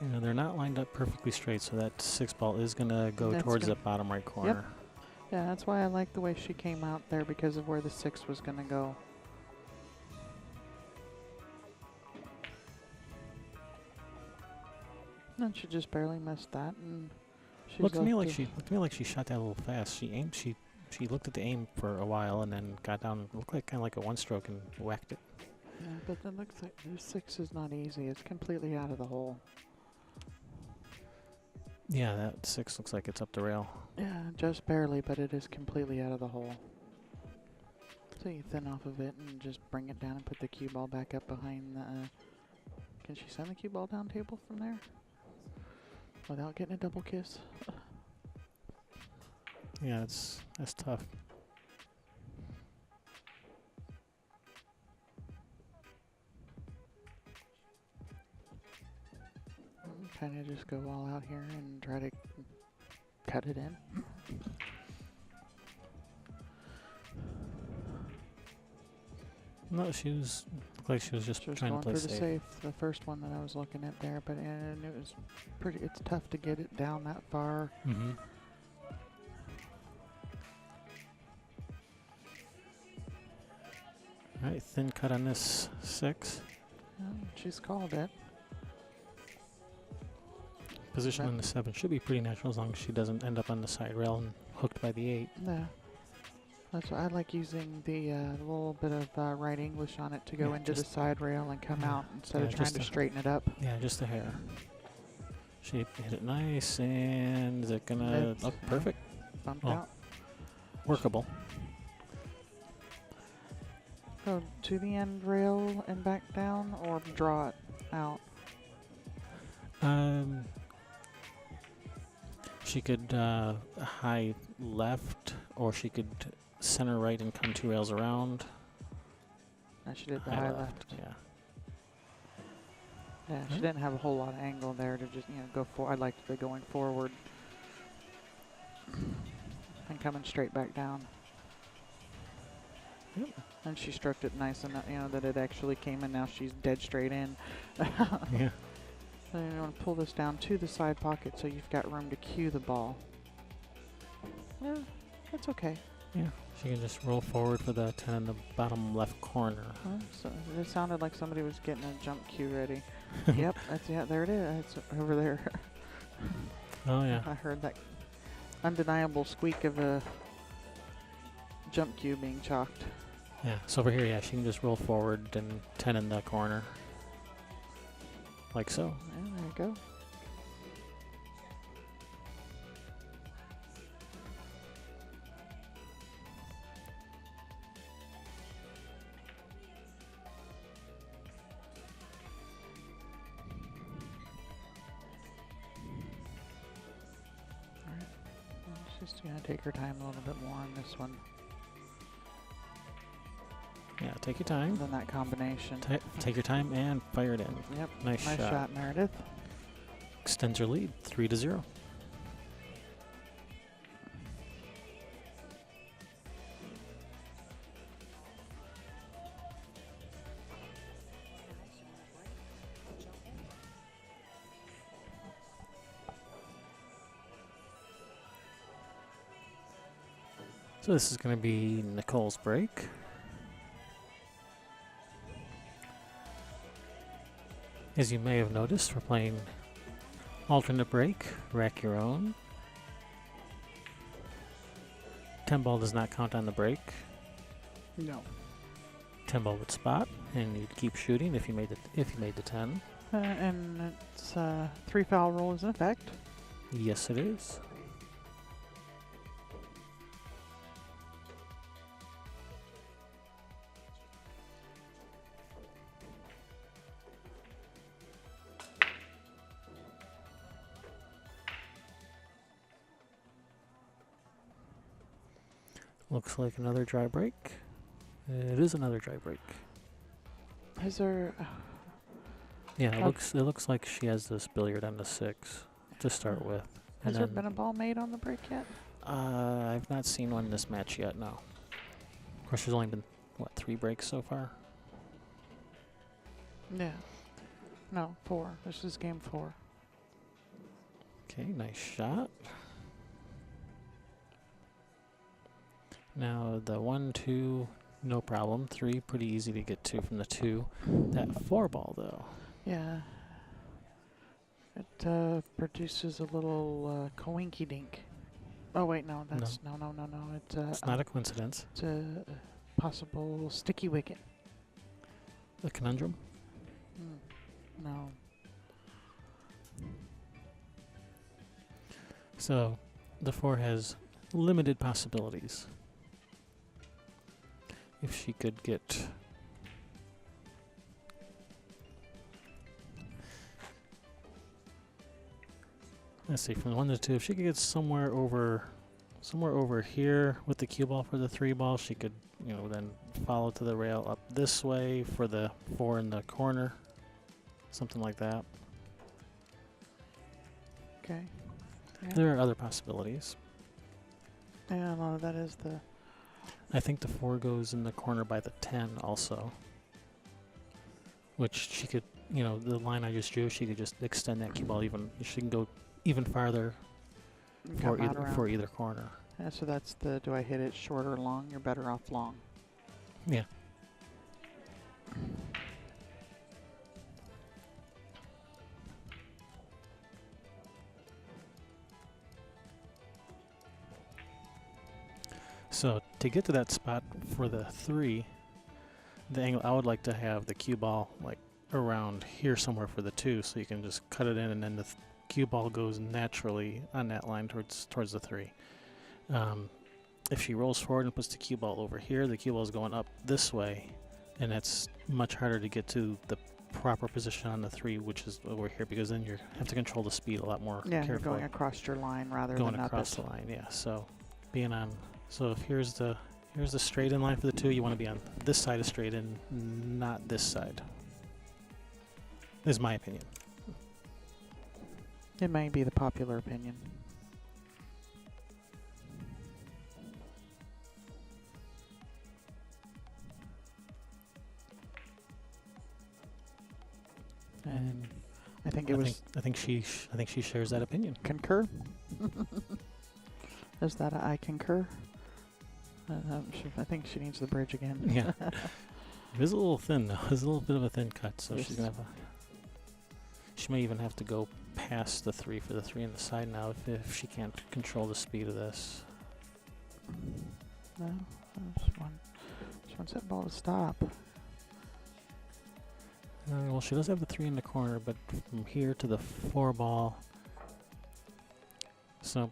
You know, they're not lined up perfectly straight, so that 6 ball is going to go That's towards gonna- the bottom right corner. Yeah, that's why I like the way she came out there because of where the 6 was going to go. And she just barely missed that, and she's Looked to me left like she shot that a little fast. She aimed. She looked at the aim for a while and then got down. Looked like kind of like a 1-stroke and whacked it. Yeah, but that looks like the 6 is not easy. It's completely out of the hole. Yeah, that 6 looks like it's up the rail. Yeah, just barely, but it is completely out of the hole. So you thin off of it and just bring it down and put the cue ball back up behind the... can she send the cue ball down table from there? Without getting a double kiss? Yeah, that's tough. Kind of just go all out here and try to cut it in. No, looked like she was just She was trying going to play for the safe. safe, the first one that I was looking at there, but and it was pretty. It's tough to get it down that far. Mm-hmm. All right, thin cut on this 6. She's called it. Position Okay. on the 7 should be pretty natural as long as she doesn't end up on the side rail and hooked by the 8. Yeah. That's why I like using the little bit of right English on it to go Yeah, into the just- side rail and come yeah, out instead of yeah, trying just to a- straighten it up. Yeah, just a hair. She hit it nice, and is it gonna It's- look perfect? Bumped Oh. out. Workable. Go to the end rail and back down, or draw it out. She could high left, or she could center right and come 2 rails around. No, she did the high left. Yeah. Yeah, she Huh? didn't have a whole lot of angle there to just go for. I liked the going forward and coming straight back down. Yep. And she struck it nice enough, that it actually came in. Now she's dead straight in. Yeah. So you want to pull this down to the side pocket so you've got room to cue the ball. That's okay. Yeah, she can just roll forward for the 10 in the bottom left corner. So it sounded like somebody was getting a jump cue ready. Yep, there it is. It's over there. Oh yeah. I heard that undeniable squeak of a jump cue being chalked. Yeah, so over here, yeah, she can just roll forward and 10 in the corner. Like so. Yeah, there you go. She's going to take her time a little bit more on this one Yeah, take your time. than that combination. Take your time and fire it in. Yep. Nice shot. Meredith. Extends her lead, 3-0. So this is going to be Nicole's break. As you may have noticed, we're playing alternate break, rack your own. 10 ball does not count on the break. No. 10 ball would spot, and you'd keep shooting if you made the 10. And it's 3 foul rule is in effect. Yes, it is. Looks like another dry break. It is another dry break. Is there? Yeah, it looks like she has this billiard on the 6 to start with. Has there been a ball made on the break yet? I've not seen one in this match yet. No. Of course, there's only been what 3 breaks so far. Yeah. No, 4. This is game 4. Okay, nice shot. Now the 1, 2, no problem. 3, pretty easy to get to from the 2. That 4 ball though. Yeah. It produces a little coinky dink. Oh wait, no, that's no. It's not a coincidence. It's a possible sticky wicket. A conundrum. No. So the 4 has limited possibilities. If she could get let's see, from the 1 to 2, if she could get somewhere over here with the cue ball for the 3 ball, she could, then follow to the rail up this way for the 4 in the corner. Something like that. Okay. Yeah. There are other possibilities. Yeah, no, that is the. I think the 4 goes in the corner by the 10 also. Which she could, the line I just drew, she could just extend that cue ball even. She can go even farther for either corner. Yeah, so that's the, do I hit it short or long? You're better off long. Yeah. So to get to that spot for the 3, the angle I would like to have the cue ball like around here somewhere for the 2, so you can just cut it in, and then the cue ball goes naturally on that line towards the 3. If she rolls forward and puts the cue ball over here, the cue ball is going up this way, and that's much harder to get to the proper position on the 3, which is over here, because then you have to control the speed a lot more Yeah, carefully. you're going across your line rather Going than across up the line, yeah. So being on, so if here's the straight in line for the 2, you want to be on this side of straight in, not this side. Is my opinion. It may be the popular opinion. And I think it was. I think she shares that opinion. Concur. Is that a I concur? I think she needs the bridge again. Yeah. It is a little thin, though. It's a little bit of a thin cut, so Yes. she's going to have she may even have to go past the 3 for the 3 on the side now if she can't control the speed of this. No, she wants that ball to stop. Well, she does have the 3 in the corner, but from here to the 4 ball. So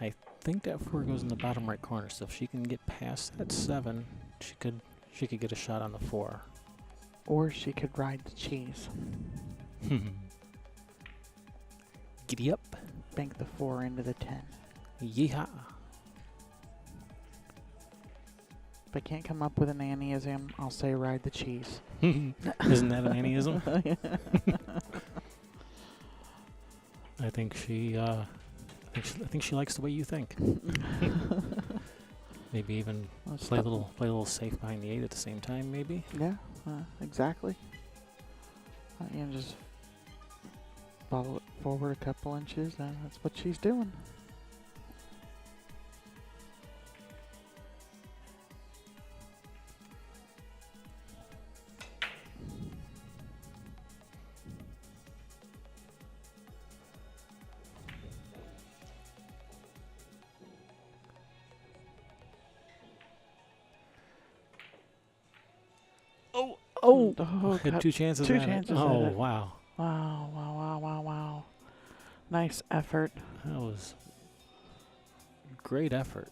I think that 4 goes in the bottom right corner. So if she can get past that 7, she could get a shot on the 4. Or she could ride the cheese. Giddy up. Bank the 4 into the 10. Yeehaw. If I can't come up with an Annieism, I'll say ride the cheese. Isn't that an Annieism? I think she likes the way you think. Maybe even play a little safe behind the 8 at the same time. Maybe. Yeah, exactly. Just follow it forward a couple inches. That's what she's doing. Oh, Had 2 chances. two at chances It. at Oh, it. wow. Wow. Nice effort. That was great effort.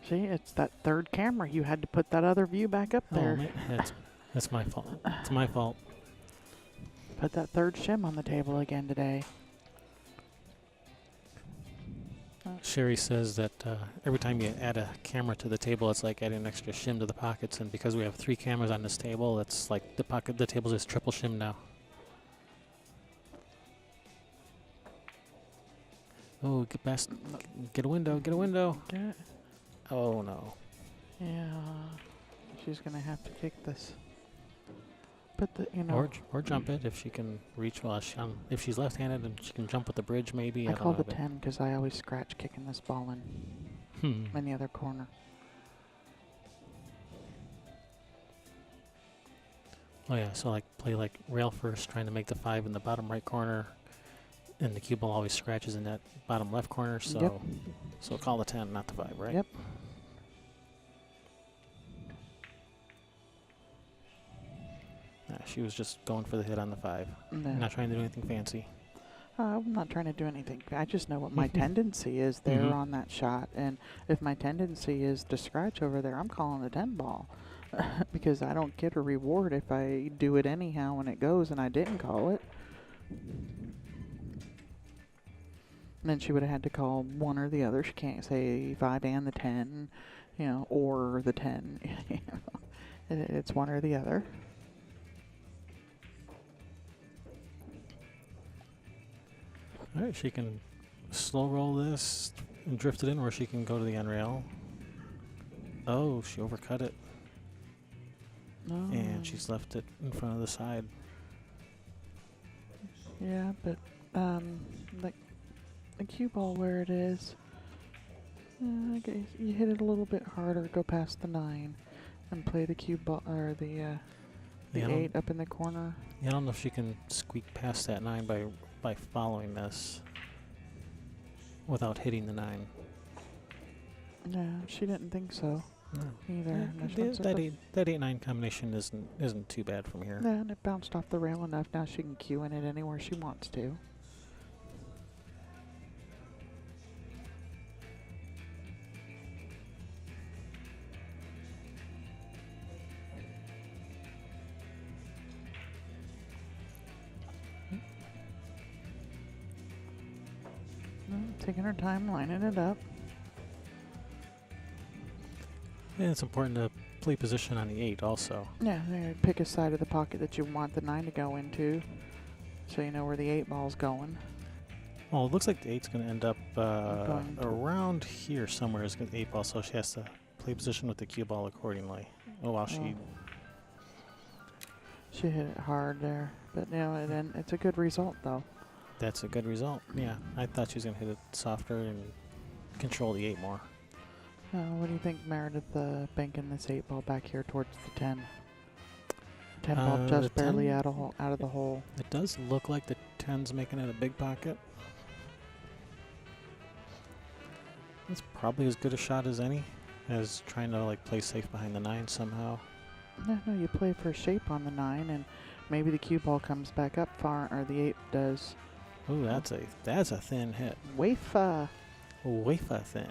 See, it's that third camera. You had to put that other view back up there. Oh, man, that's my fault. It's my fault. Put that third shim on the table again today. Sherry says that every time you add a camera to the table, it's like adding an extra shim to the pockets. And because we have 3 cameras on this table, it's like the table's just triple shim now. Oh, get a window. Yeah. Oh no. Yeah. She's gonna have to kick this. Put the Or jump it if she can reach. Well, if she's left-handed and she can jump with the bridge, maybe. I don't call know, the but- 10 because I always scratch kicking this ball in the other corner. Oh yeah, so play rail first, trying to make the 5 in the bottom right corner, and the cue ball always scratches in that bottom left corner. So, Yep. so call the 10, not the 5, right? Yep. Nah, she was just going for the hit on the 5, No. not trying to do anything fancy. I'm not trying to do anything. I just know what my tendency is there Mhm. on that shot. And if my tendency is to scratch over there, I'm calling the 10 ball. Because I don't get a reward if I do it anyhow when it goes and I didn't call it. And then she would have had to call one or the other. She can't say 5 and the 10, or the 10. It's one or the other. All right, she can slow roll this and drift it in, or she can go to the end rail. Oh, she overcut it, and she's left it in front of the side. Yeah, but the cue ball where it is, I guess you hit it a little bit harder, go past the 9, and play the cue ball or the 8 up in the corner. Yeah, I don't know if she can squeak past that 9 by following this without hitting the 9. No, she didn't think so No. either. Yeah, that 8-9 combination isn't too bad from here. Yeah, and it bounced off the rail enough. Now she can cue in it anywhere she wants to. Taking her time, lining it up. And it's important to play position on the 8 also. Yeah, there, pick a side of the pocket that you want the 9 to go into, so you know where the 8 ball's going. Well, it looks like the 8's going to end up Going around here somewhere is the 8 ball, so she has to play position with the cue ball accordingly. Oh, wow, She hit it hard there, but then it's a good result though. That's a good result. Yeah, I thought she was going to hit it softer and control the 8 more. What do you think, Meredith, banking this 8 ball back here towards the 10? 10 ball The just barely 10 out of the hole. It does look like the 10's making it a big pocket. It's probably as good a shot as any, as trying to like play safe behind the 9 somehow. No, you play for shape on the 9, and maybe the cue ball comes back up far, or the 8 does. Ooh, that's a thin hit. Wafer. Wafer thin.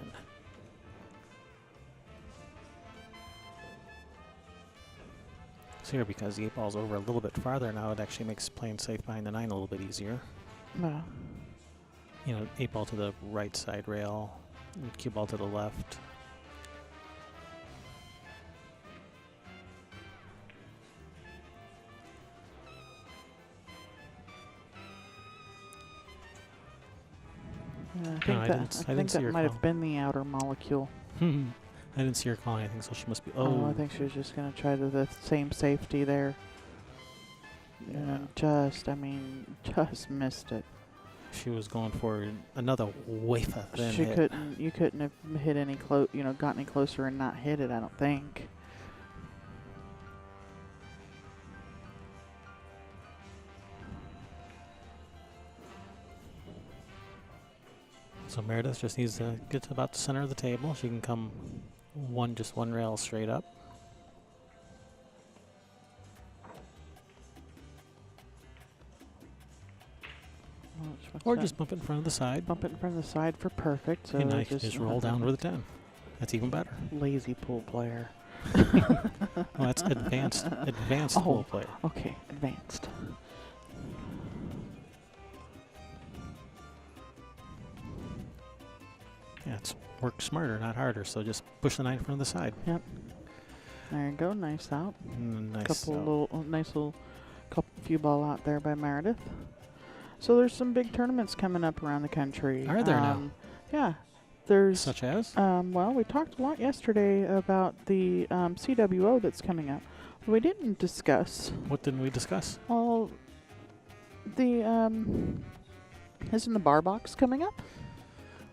So here, because the 8 ball's over a little bit farther now, it actually makes playing safe behind the 9 a little bit easier. No. You know, 8 ball to the right side rail, and cue ball to the left. I think that might have been the outer molecule. I didn't see her calling anything, so she must be. Oh, I think she was just going to try the same safety there. Yeah. And just missed it. She was going for another wafer thin She hit. couldn't. You couldn't have hit any got any closer and not hit it. I don't think. So Meredith just needs to get to about the center of the table. She can come just one rail straight up. Or just bump it in front of the side. Bump it in front of the side for perfect. So And I just roll down with a 10. That's even better. Lazy pool player. Well, that's advanced pool player. Okay, advanced. Yeah, it's work smarter, not harder. So just push the 9 in front of the side. Yep. There you go. Nice out. Nice. Nice little few ball out there by Meredith. So there's some big tournaments coming up around the country. Are there now? Yeah. There's Such as? well, we talked a lot yesterday about the CWO that's coming up. We didn't discuss. What didn't we discuss? Well, the isn't the bar box coming up?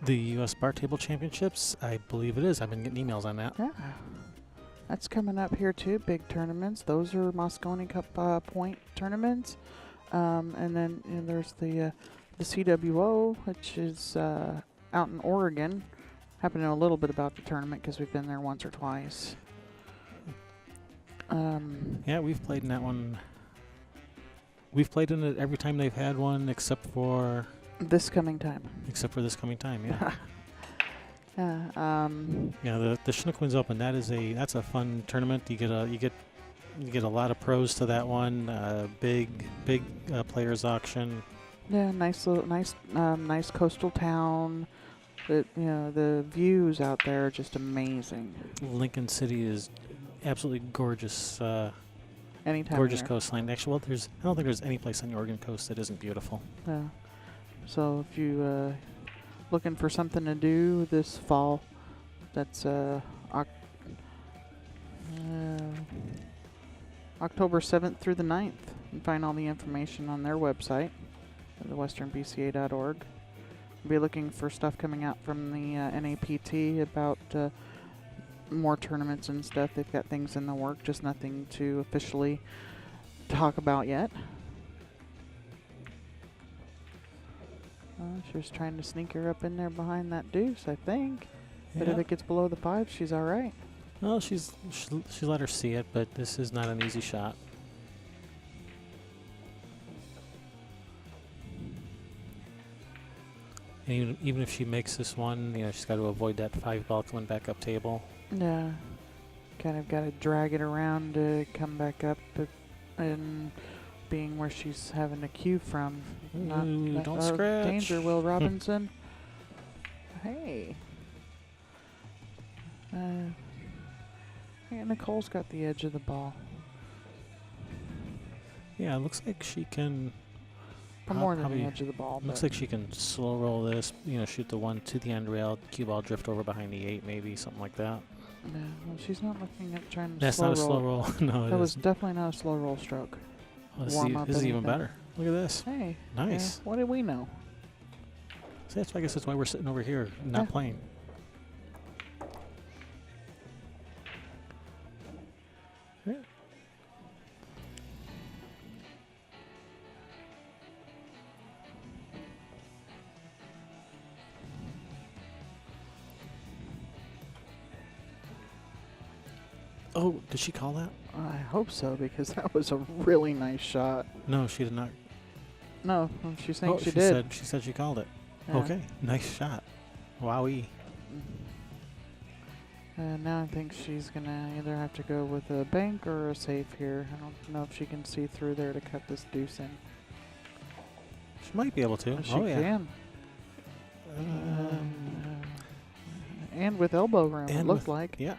The U.S. Bar Table Championships? I believe it is. I've been getting emails on that. Yeah. That's coming up here too. Big tournaments. Those are Moscone Cup point tournaments. And then there's the CWO, which is out in Oregon. Happen to know a little bit about the tournament because we've been there once or twice. Yeah, we've played in that one. We've played in it every time they've had one, except for this coming time. Except for this coming time, yeah. Yeah. The Schnuckwins Open. That's a fun tournament. You get a lot of pros to that one. Big players auction. Yeah, nice coastal town. The views out there are just amazing. Lincoln City is absolutely gorgeous. Anytime. Gorgeous coastline. Actually, I don't think there's any place on the Oregon coast that isn't beautiful. Yeah. So if you looking for something to do this fall, that's October 7th through the 9th. You can find all the information on their website, at thewesternbca.org. We'll be looking for stuff coming out from the NAPT about more tournaments and stuff. They've got things in the work, just nothing to officially talk about yet. She was trying to sneak her up in there behind that deuce, I think. But if it gets below the 5, she's all right. Well, she let her see it, but this is not an easy shot. And even if she makes this one, she's got to avoid that 5 ball coming back up table. Yeah. Kind of got to drag it around to come back up and being where she's having a cue from. Ooh, don't scratch. Danger, Will Robinson. Hey. Nicole's got the edge of the ball. Yeah, it looks like she can... More than the edge of the ball. Looks like she can slow roll this, shoot the 1 to the end rail, cue ball drift over behind the 8, maybe, something like that. Yeah, well, she's not looking at trying to That's slow roll. That's not a slow roll. No, that was definitely not a slow roll stroke. This is even better. Look at this. Hey. Nice. What did we know? See, I guess that's why we're sitting over here, not playing. Oh, did she call that? I hope so, because that was a really nice shot. No, she did not. No, she's saying Oh, she did. she said she called it. Yeah. Okay, nice shot. Wowee. Now I think she's gonna either have to go with a bank or a safe here. I don't know if she can see through there to cut this deuce in. She might be able to. She oh, yeah. can. And with elbow room, it looked like. Yeah.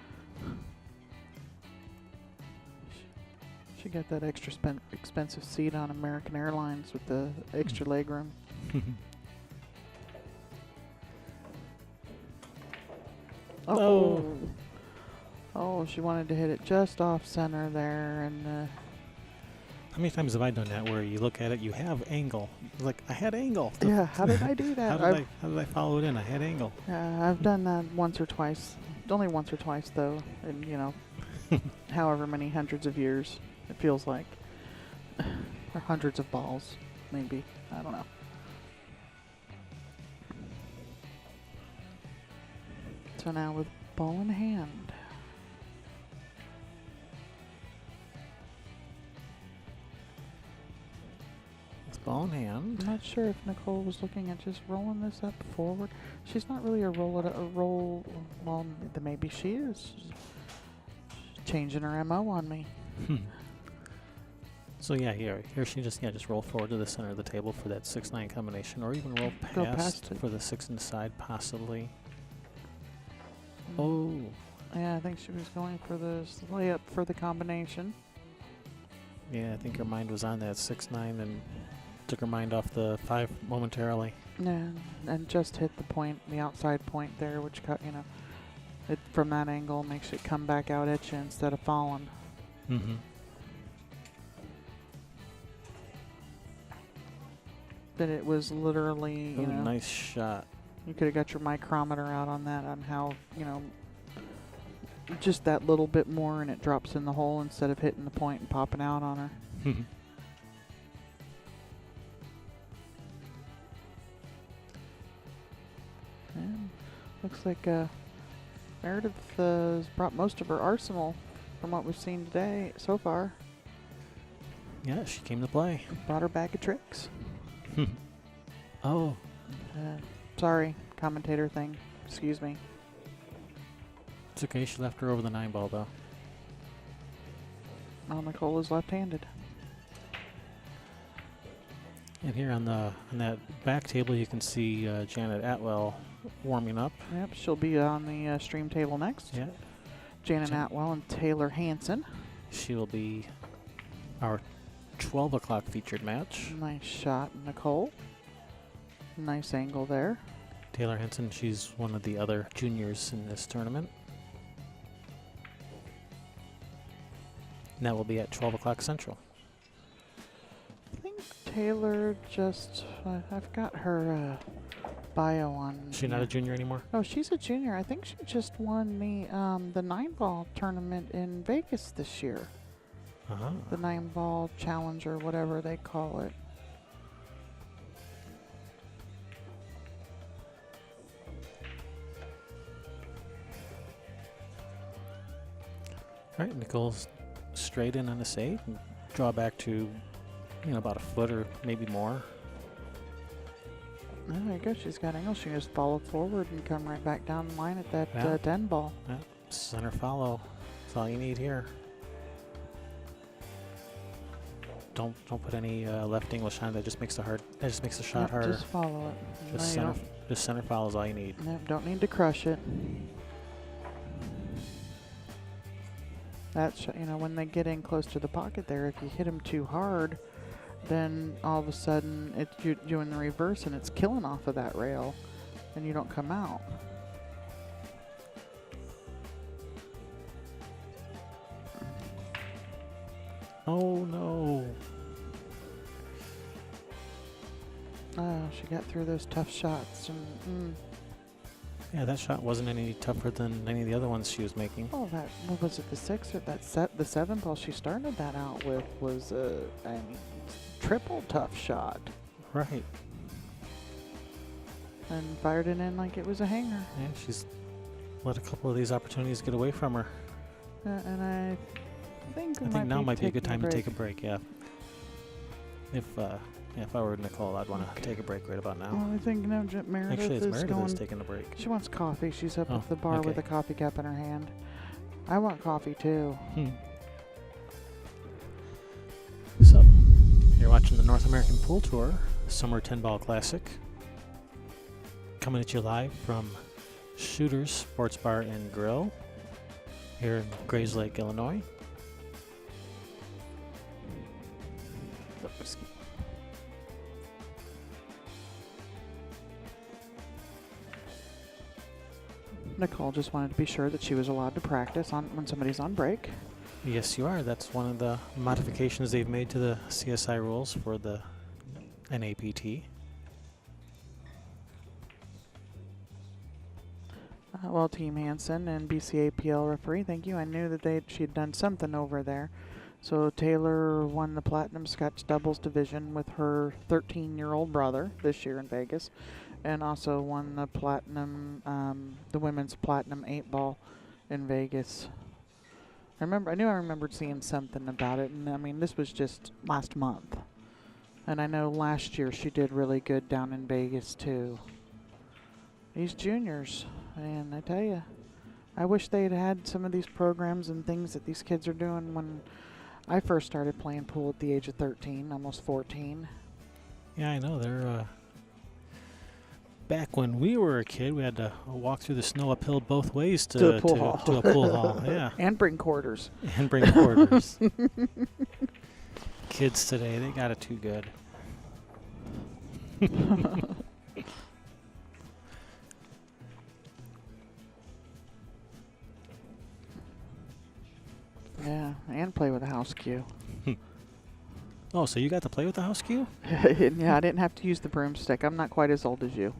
She got that extra expensive seat on American Airlines with the extra leg room. Oh. Oh, she wanted to hit it just off center there, and How many times have I done that where you look at it, you have angle? Like, I had angle. yeah, how did I do that? how did I follow it in? I had angle. I've done that once or twice. Only once or twice, though, in, however many hundreds of years it feels like. Or hundreds of balls, maybe. I don't know. So now with ball in hand. It's ball in hand. I'm not sure if Nicole was looking at just rolling this up forward. She's not really a roll. Well, maybe she is. She's changing her MO on me. So yeah, here she just roll forward to the center of the table for that 6-9 combination, or even roll Go past past it. for the 6 inside, possibly. Oh, Yeah, I think she was going for the layup for the combination. yeah, I think her mind was on that 6-9 and took her mind off the 5 momentarily. Yeah, and just hit the point, the outside point there, which cut, it from that angle makes it come back out at you instead of falling. Mm-hmm. But it was literally, Oh, nice shot. you could have got your micrometer out on that, on how, just that little bit more and it drops in the hole instead of hitting the point and popping out on her. And looks like Meredith has brought most of her arsenal from what we've seen today so far. Yeah, she came to play. Brought her bag of tricks. Oh, Sorry, commentator thing. Excuse me. it's okay. She left her over the 9 ball though. Well, Nicole is left-handed. And here on that back table, you can see Janet Atwell warming up. Yep, she'll be on the stream table next. Yeah, Janet Atwell and Taylor Hanson. she will be our 12 o'clock featured match. Nice shot, Nicole. Nice angle there. Taylor Henson, she's one of the other juniors in this tournament. And that will be at 12 o'clock Central. I think Taylor just, I've got her bio on. Is she not a junior anymore? No, she's a junior. I think she just won the 9-ball tournament in Vegas this year. Uh-huh. The 9-ball challenge or whatever they call it. All right, Nicole's straight in on a save and draw back to, about a foot or maybe more. Oh, there you go. She's got angle. She can just follow forward and come right back down the line at that 10 ball. Yeah, center follow. That's all you need here. Don't put any left English on. That just makes the shot Yep, harder. just follow it. Just center follow is all you need. Nope, don't need to crush it. That's, when they get in close to the pocket there, if you hit them too hard, then all of a sudden you're doing the reverse and it's killing off of that rail and you don't come out. Oh no. Oh, she got through those tough shots. And, Yeah, that shot wasn't any tougher than any of the other ones she was making. Oh, what was it, the 6 or the 7 ball she started that out with was triple tough shot. Right. And fired it in like it was a hanger. Yeah, she's let a couple of these opportunities get away from her. And I think now might be a good time to take a break. Yeah. If I were Nicole, I'd want to take a break right about now. Well, I think Meredith Actually, it's is Meredith going. is taking a break. She wants coffee. She's up Oh, at the bar with okay. a coffee cup in her hand. I want coffee too. So, you're watching the North American Pool Tour Summer 10 Ball Classic. Coming at you live from Shooters Sports Bar and Grill here in Grayslake, Illinois. Oops. Nicole just wanted to be sure that she was allowed to practice when somebody's on break. Yes, you are. That's one of the modifications they've made to the CSI rules for the NAPT. Well, Team Hansen and BCAPL referee, thank you. I knew that she'd done something over there. So Taylor won the Platinum Scotch Doubles Division with her 13-year-old brother this year in Vegas, and also won the the women's Platinum 8-ball in Vegas. I remembered seeing something about it, and I mean this was just last month. And I know last year she did really good down in Vegas too. These juniors, man, I tell you, I wish they'd had some of these programs and things that these kids are doing when I first started playing pool at the age of 13, almost 14. Yeah, I know. They're back when we were a kid, we had to walk through the snow uphill both ways to a pool hall. To a pool hall. Yeah, And bring quarters. and bring quarters. Kids today, they got it too good. Yeah, and play with a house cue. Oh, so you got to play with the house cue? Yeah, I didn't have to use the broomstick. I'm not quite as old as you.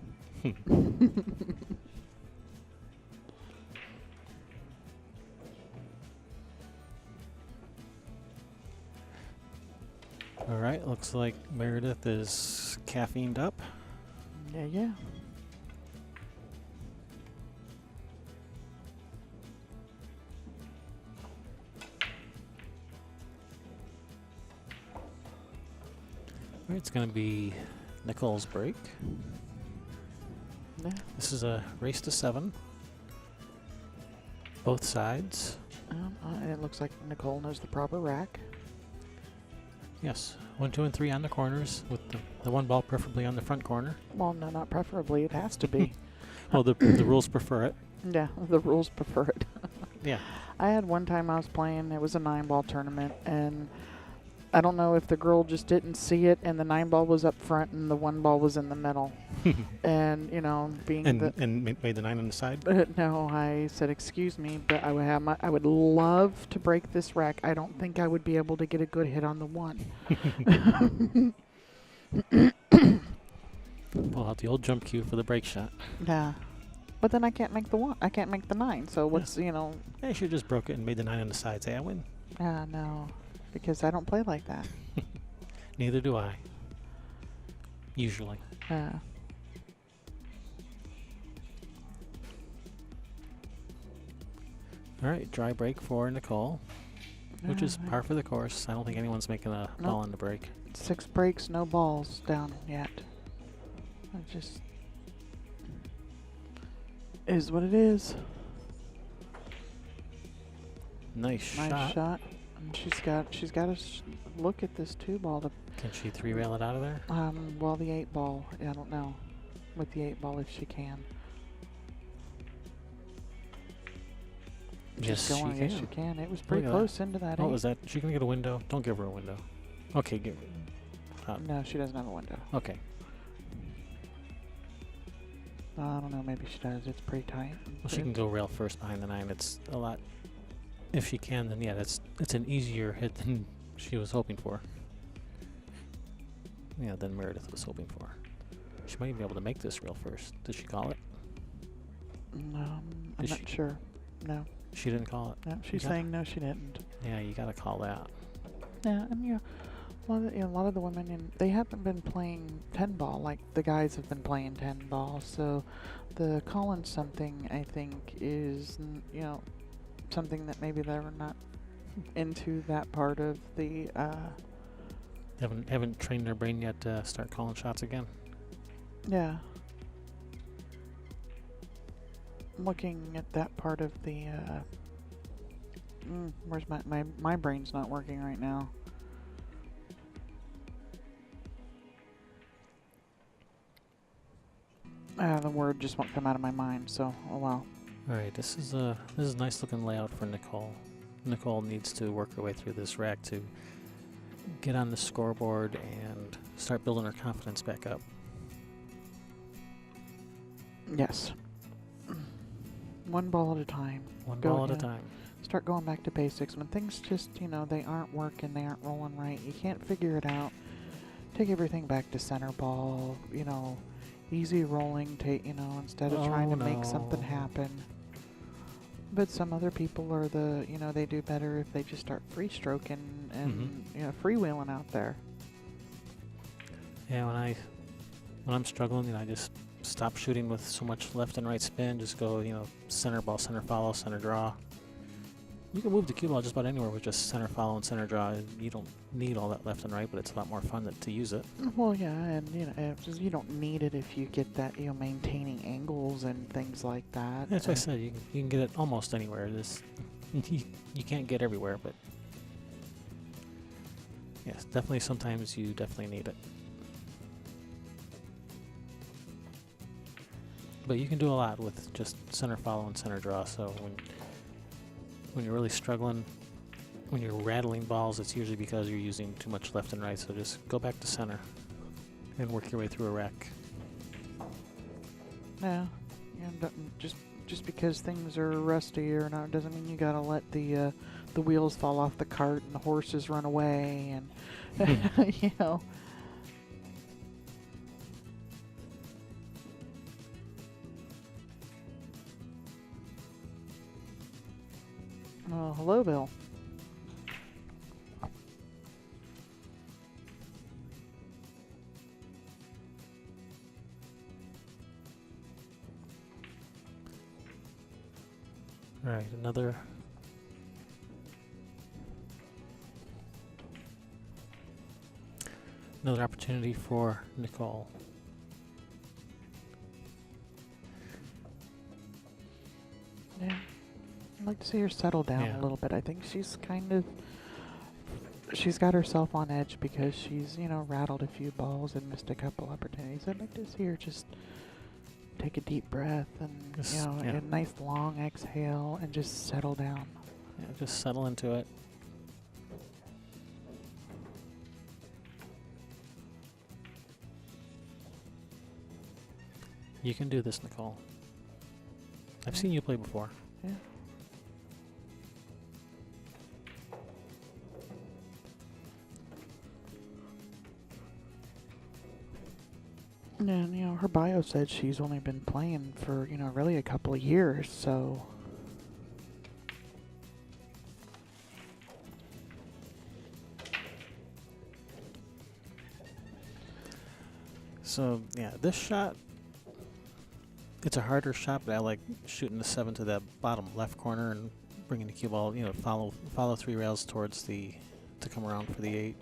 All right, looks like Meredith is caffeined up. Yeah. All right, it's going to be Nicole's break. Yeah. This is a race to 7. Both sides. It looks like Nicole knows the proper rack. Yes, 1, 2, and 3 on the corners, with the one ball preferably on the front corner. Well, no, not preferably. It has to be. Well, the rules prefer it. Yeah, the rules prefer it. Yeah. I had one time I was playing, it was a 9-ball tournament, and I don't know if the girl just didn't see it, and the 9-ball was up front and the 1 ball was in the middle. And, being and made the 9 on the side? no, I said, excuse me, but I would love to break this rack. I don't think I would be able to get a good hit on the 1. Pull out the old jump cue for the break shot. Yeah. But then I can't make the 1. I can't make the 9. So what's, Yeah, you should have just broke it and made the 9 on the side. Say, I win. No. Because I don't play like that. Neither do I. Usually. All right, dry break for Nicole, which is par for the course. I don't think anyone's making a ball on the break. 6 breaks, no balls down yet. It just is what it is. Nice shot. And she's got to look at this 2-ball to. Can she 3-rail it out of there? Well, the 8-ball, I don't know. With the 8-ball, if she can. Yes, she can. Yes, she can. It was pretty close into that. What was that? She can get a window. Don't give her a window. Okay, give her. No, she doesn't have a window. Okay. I don't know. Maybe she does. It's pretty tight. Well, she can go rail first behind the 9. It's a lot. If she can, then yeah, it's an easier hit than she was hoping for. Yeah, than Meredith was hoping for. She might even be able to make this rail first. Did she call it? I'm not sure. No. She didn't call it. No, she's saying no, she didn't. Yeah, you gotta call that. Yeah, and a lot of the women they haven't been playing 10-ball like the guys have been playing 10-ball. So the calling something I think is something that maybe they're not into that part of the. Haven't trained their brain yet to start calling shots again. Yeah. Looking at that part of the. Where's my brain's not working right now. The word just won't come out of my mind. So, oh well. All right, this is a nice looking layout for Nicole. Nicole needs to work her way through this rack to get on the scoreboard and start building her confidence back up. Yes. One ball at a time. One ball at a time. Start going back to basics. When things just, they aren't working, they aren't rolling right, you can't figure it out. Take everything back to center ball, easy rolling, instead of trying to make something happen. But some other people are they do better if they just start free stroking and, freewheeling out there. Yeah, when I'm struggling, I just stop shooting with so much left and right spin. Just go, center ball, center follow, center draw. You can move the cue ball just about anywhere with just center follow and center draw. You don't need all that left and right, but it's a lot more fun to use it. Well, yeah, and you don't need it if you get that, maintaining angles and things like that. That's what I said. You can get it almost anywhere. You can't get everywhere, but yes, definitely. Sometimes you definitely need it. But you can do a lot with just center follow and center draw. So when you're really struggling, when you're rattling balls, it's usually because you're using too much left and right. So just go back to center and work your way through a rack. Yeah, and just because things are rusty or not doesn't mean you gotta let the wheels fall off the cart and the horses run away and Oh, hello, Bill. All right, another opportunity for Nicole. Yeah. I'd like to see her settle down a little bit. I think she's got herself on edge because she's, rattled a few balls and missed a couple opportunities. I'd like to see her just take a deep breath and, a nice long exhale and just settle down. Yeah, just settle into it. You can do this, Nicole. I've seen you play before. Yeah. And, her bio said she's only been playing for, really a couple of years, so. So, yeah, this shot, it's a harder shot, but I like shooting the 7 to that bottom left corner and bringing the cue ball, follow 3 rails towards to come around for the 8.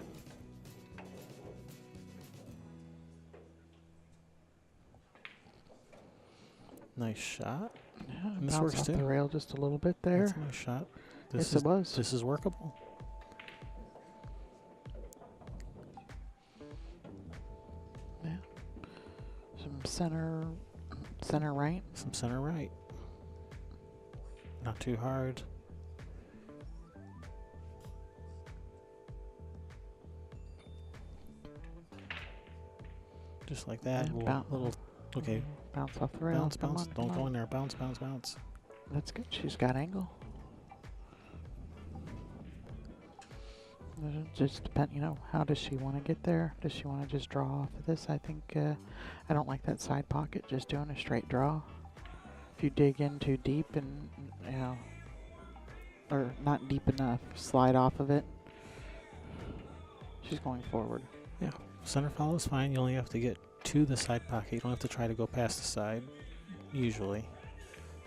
Nice shot. Yeah, And this bounce works off too. the rail just a little bit there. That's a nice shot. Yes, it was. This is workable. Yeah. Some center right. Some center right. Not too hard. Just like that. Yeah, little okay. Bounce off the rail. Bounce, Come bounce. on, Don't come go on. in there. Bounce, bounce, bounce. That's good. She's got angle. Just depend, how does she want to get there? Does she want to just draw off of this? I think I don't like that side pocket. Just doing a straight draw. If you dig in too deep and or not deep enough, slide off of it. She's going forward. Yeah, center follow is fine. You only have to get to the side pocket. You don't have to try to go past the side, usually.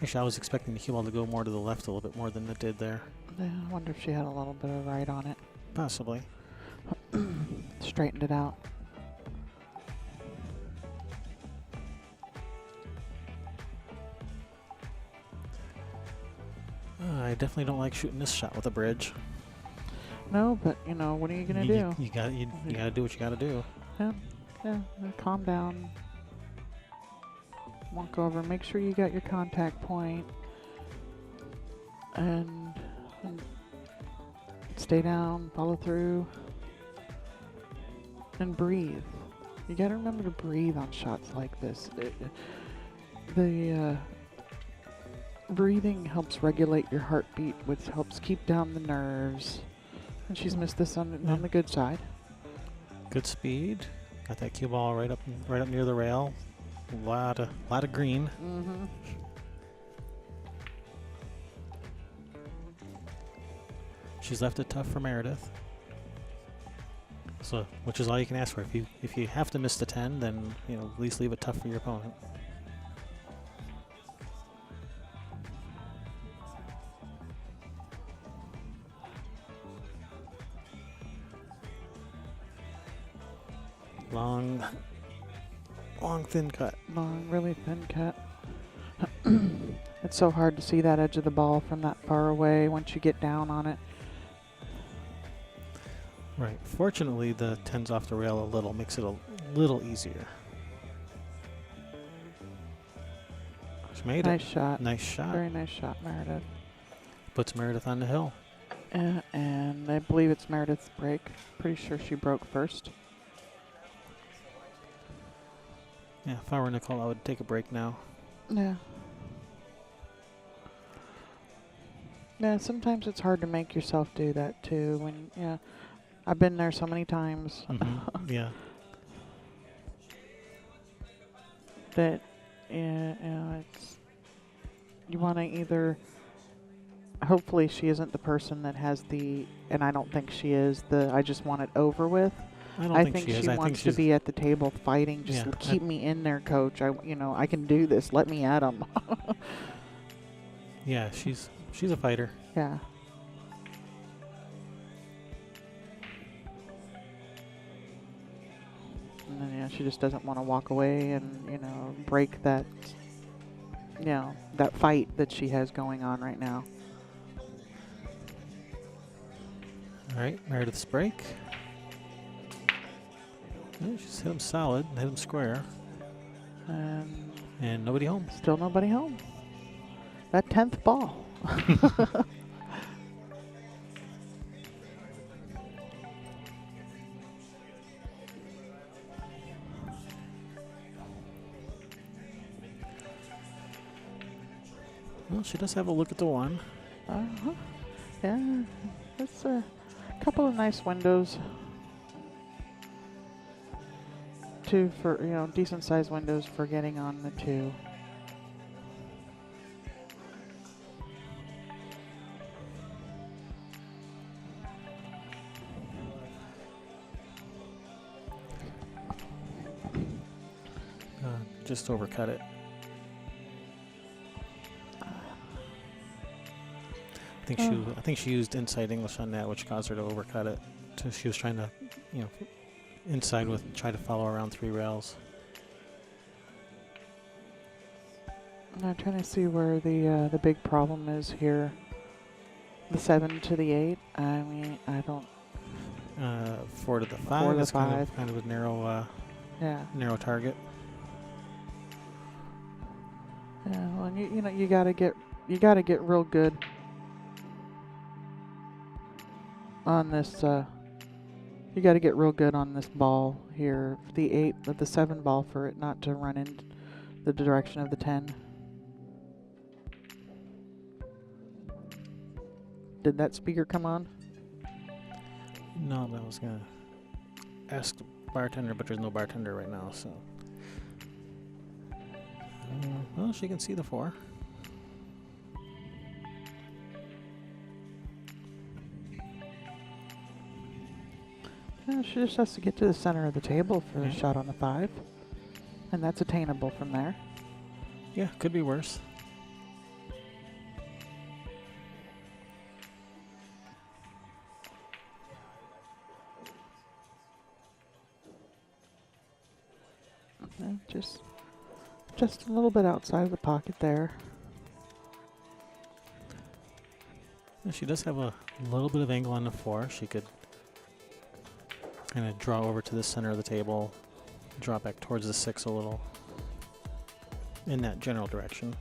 Actually, I was expecting the cue ball to go more to the left a little bit more than it did there. Yeah, I wonder if she had a little bit of right on it. Possibly. Straightened it out. I definitely don't like shooting this shot with a bridge. No, but you know, what are you gonna do? You gotta do what you gotta do. Yeah, calm down. Walk over. Make sure you got your contact point, and stay down. Follow through, and breathe. You gotta remember to breathe on shots like this. The breathing helps regulate your heartbeat, which helps keep down the nerves. And she's missed this on the good side. Good speed. Got that cue ball right up near the rail. Lot of green. Mm-hmm. She's left it tough for Meredith. So, which is all you can ask for. If you have to miss the 10, then at least leave it tough for your opponent. Long thin cut. Long, really thin cut. It's so hard to see that edge of the ball from that far away once you get down on it. Right. Fortunately, the 10's off the rail a little, makes it a little easier. She made Nice it. shot. Nice shot. Very nice shot, Meredith. Puts Meredith on the hill. And I believe it's Meredith's break. Pretty sure she broke first. Yeah, if I were Nicole, I would take a break now. Yeah. Yeah, sometimes it's hard to make yourself do that too. I've been there so many times. Mm-hmm. Yeah. That, it's, you want to either, hopefully she isn't the person that has and I don't think she is, I just want it over with. I think she wants to be at the table fighting. Just Yeah, keep me in there, coach. I can do this. Let me at him. Yeah, she's a fighter. Yeah. And then, she just doesn't want to walk away and, break that, that fight that she has going on right now. All right, Meredith's break. Yeah, she's hit him solid, hit him square. And nobody home. Still nobody home. That 10th ball. Well, she does have a look at the 1. Uh-huh. Yeah, that's a couple of nice windows. 2 for, decent sized windows for getting on the 2. Just overcut it. I think she used inside English on that, which caused her to overcut it. So she was trying to, inside try to follow around 3 rails. I'm trying to see where the big problem is here. The 7 to the 8. I mean, I don't. 4 to the 5. 4 to the That's 5. Kind of a narrow. Narrow target. Yeah, well, and you gotta get real good on this. You gotta get real good on this ball here. The 8, the 7 ball, for it not to run in the direction of the 10. Did that speaker come on? No, I was gonna ask the bartender, but there's no bartender right now, so. Well, she can see the 4. Yeah, she just has to get to the center of the table for a shot on the 5. And that's attainable from there. Yeah, could be worse. Just a little bit outside of the pocket there. She does have a little bit of angle on the 4. She could kind of draw over to the center of the table, draw back towards the 6 a little, in that general direction.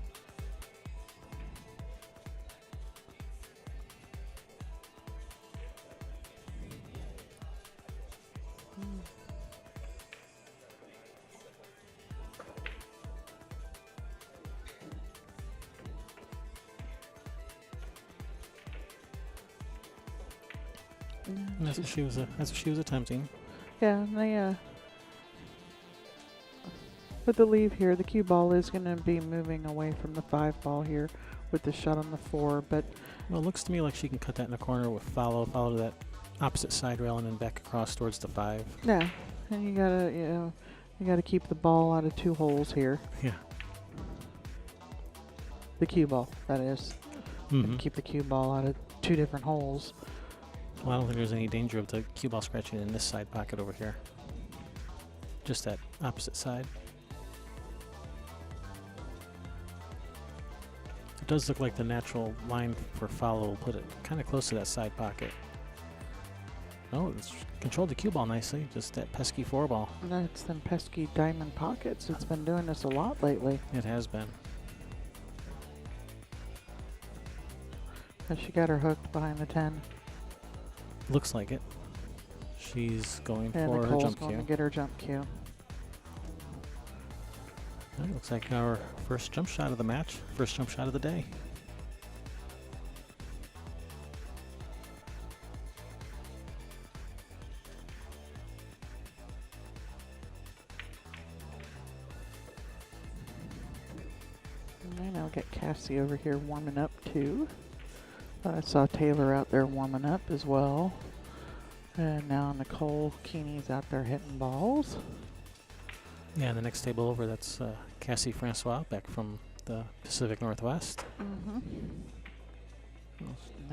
And that's what she was attempting. Yeah, and they with the leave here, the cue ball is going to be moving away from the 5 ball here with the shot on the 4. But well, it looks to me like she can cut that in the corner with follow to that opposite side rail and then back across towards the 5. yeah, and you gotta keep the ball out of 2 holes here. Yeah. The cue ball, that is. Mm-hmm. Keep the cue ball out of 2 different holes. Well, I don't think there's any danger of the cue ball scratching in this side pocket over here. Just that opposite side. It does look like the natural line for follow will put it kind of close to that side pocket. Oh, it's controlled the cue ball nicely. Just that pesky 4 ball. That's them pesky diamond pockets. It's been doing this a lot lately. It has been. And she got her hooked behind the 10. Looks like it. She's going And for her Nicole's jump going cue. to get her jump cue. That looks like our first jump shot of the match. First jump shot of the day. And I'll get Cassie over here warming up too. I saw Taylor out there warming up as well. And now Nicole Keeney's out there hitting balls. Yeah, and the next table over, that's Cassie Francois back from the Pacific Northwest. Mm-hmm.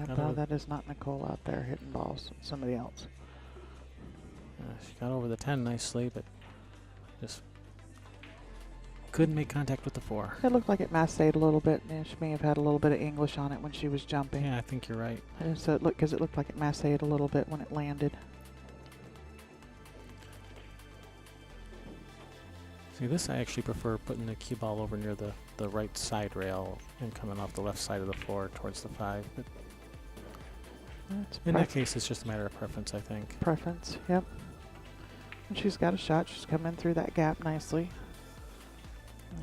Got over- That is not Nicole out there hitting balls. Somebody else. She got over the 10 nicely, but just couldn't make contact with the 4. It looked like it massaged a little bit. And she may have had a little bit of English on it when she was jumping. Yeah, I think you're right. And so it looked like it massaged a little bit when it landed. See, this I actually prefer putting the cue ball over near the right side rail and coming off the left side of the floor towards the 5. But That's in that case, it's just a matter of preference, I think. preference. Yep. And she's got a shot. She's coming through that gap nicely.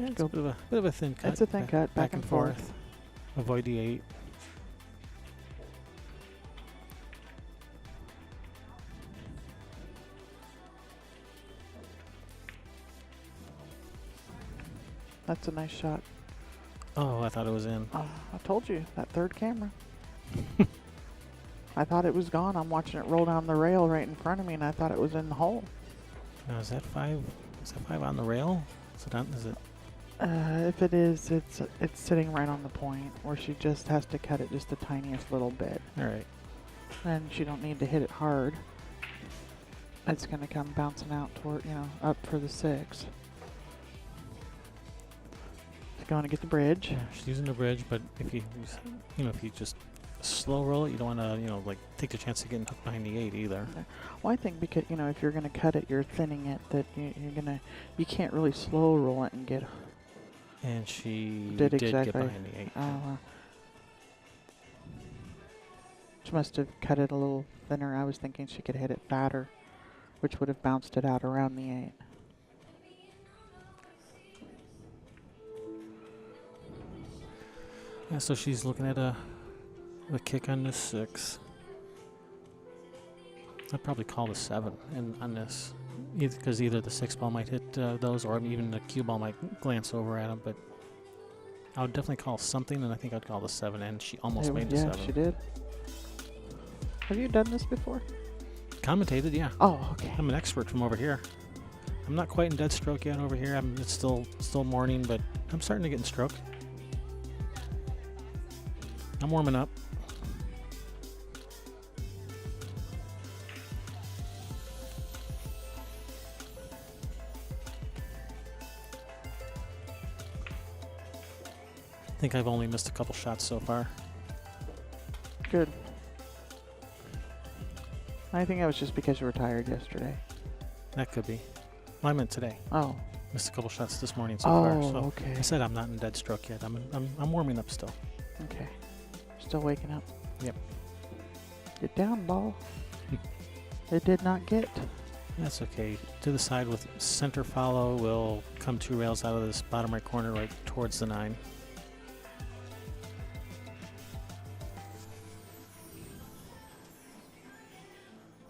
Yeah, it's Go- a bit of a thin cut. It's a thin cut, back and forth. Avoid the 8. That's a nice shot. Oh, I thought it was in. Oh, I told you, that third camera. I thought it was gone. I'm watching it roll down the rail right in front of me, and I thought it was in the hole. Now, is that 5? Is that 5 on the rail? Is it? If it is, it's sitting right on the point where she just has to cut it just the tiniest little bit. All right. And she don't need to hit it hard. It's going to come bouncing out toward, up for the 6. She's going to get the bridge. Yeah, she's using the bridge, but if you just slow roll it, you don't want to, like take the chance of getting hooked behind the 8 either. Well, I think because if you're going to cut it, you're thinning it. That you can't really slow roll it and get. And she Did get exactly. behind the 8. She must have cut it a little thinner. I was thinking she could hit it fatter, which would have bounced it out around the 8. Yeah, so she's looking at a kick on this 6. I'd probably call the 7 on this, because either the 6 ball might hit those, or even the cue ball might glance over at them. But I would definitely call something, and I think I'd call the 7. And she almost made the 7. Yeah, she did. Have you done this before? Commentated, yeah. Oh, okay. I'm an expert from over here. I'm not quite in dead stroke yet over here. It's still morning, but I'm starting to get in stroke. I'm warming up. think I've only missed a couple shots so far. Good. I think that was just because you were tired yesterday. That could be. Well, I meant today. Oh. Missed a couple shots this morning so far. So Okay. I said I'm not in dead stroke yet. I'm warming up still. Okay. Still waking up. Yep. Get down, ball. It did not get. That's okay. To the side with center follow. We'll come 2 rails out of this bottom right corner right towards the 9.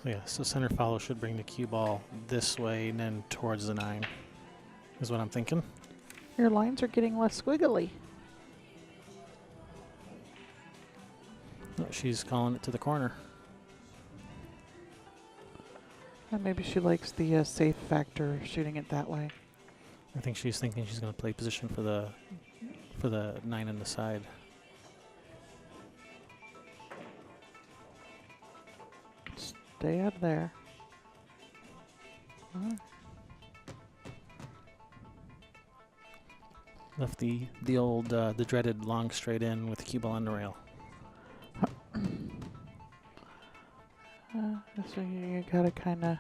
So yeah, so center follow should bring the cue ball this way and then towards the 9 is what I'm thinking. Your lines are getting less squiggly. Oh, she's calling it to the corner. And maybe she likes the safe factor, shooting it that way. I think she's thinking she's going to play position for the 9 in the side. Stay up there. Left the old the dreaded long straight in with the cue ball on the rail. So you gotta kind of.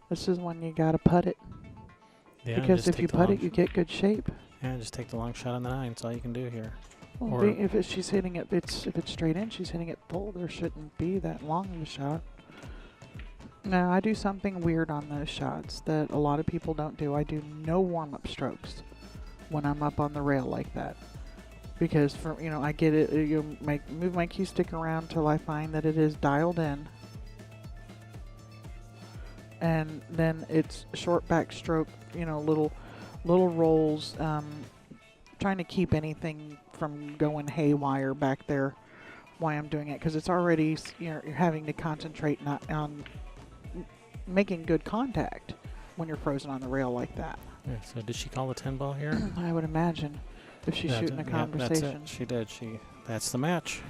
This is when you gotta putt it, Yeah, because just if take you the putt long it, you get good shape. Yeah, just take the long shot on the 9. That's all you can do here. Well, Or- if she's hitting it, if it's straight in, she's hitting it full. There shouldn't be that long of a shot. Now I do something weird on those shots that a lot of people don't do. I do no warm-up strokes when I'm up on the rail like that, because I get it. Move my cue stick around till I find that it is dialed in, and then it's short backstroke. Little rolls. Trying to keep anything from going haywire back there while I'm doing it, because it's already you're having to concentrate not on making good contact when you're frozen on the rail like that. Yeah, so did she call the 10 ball here? I would imagine if she's shooting a conversation. That's it. She did. That's the match.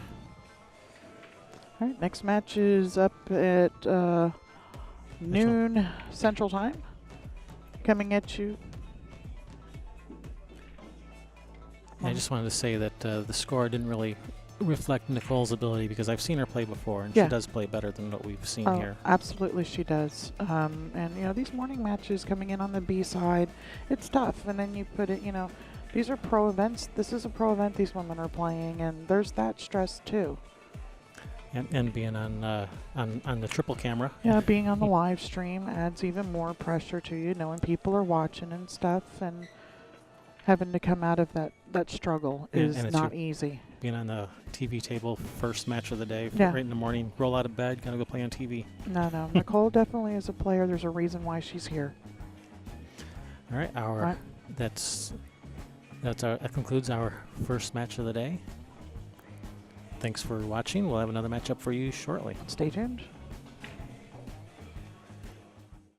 All right, next match is up at noon Central Time. Coming at you. I just wanted to say that the score didn't really reflect Nicole's ability, because I've seen her play before, and Yeah. she does play better than what we've seen Oh, here. absolutely she does. And these morning matches coming in on the B side, it's tough. And then you put it, these are pro events. This is a pro event these women are playing, and there's that stress too. And being on the triple camera. Yeah, being on the live stream adds even more pressure to you, knowing people are watching and stuff, and having to come out of that struggle is and it's not easy. Being on the TV table, first match of the day, Yeah. right in the morning, roll out of bed, gotta go play on TV. No. Nicole definitely is a player. There's a reason why she's here. All right, that concludes our first match of the day. Thanks for watching. We'll have another match up for you shortly. Stay tuned.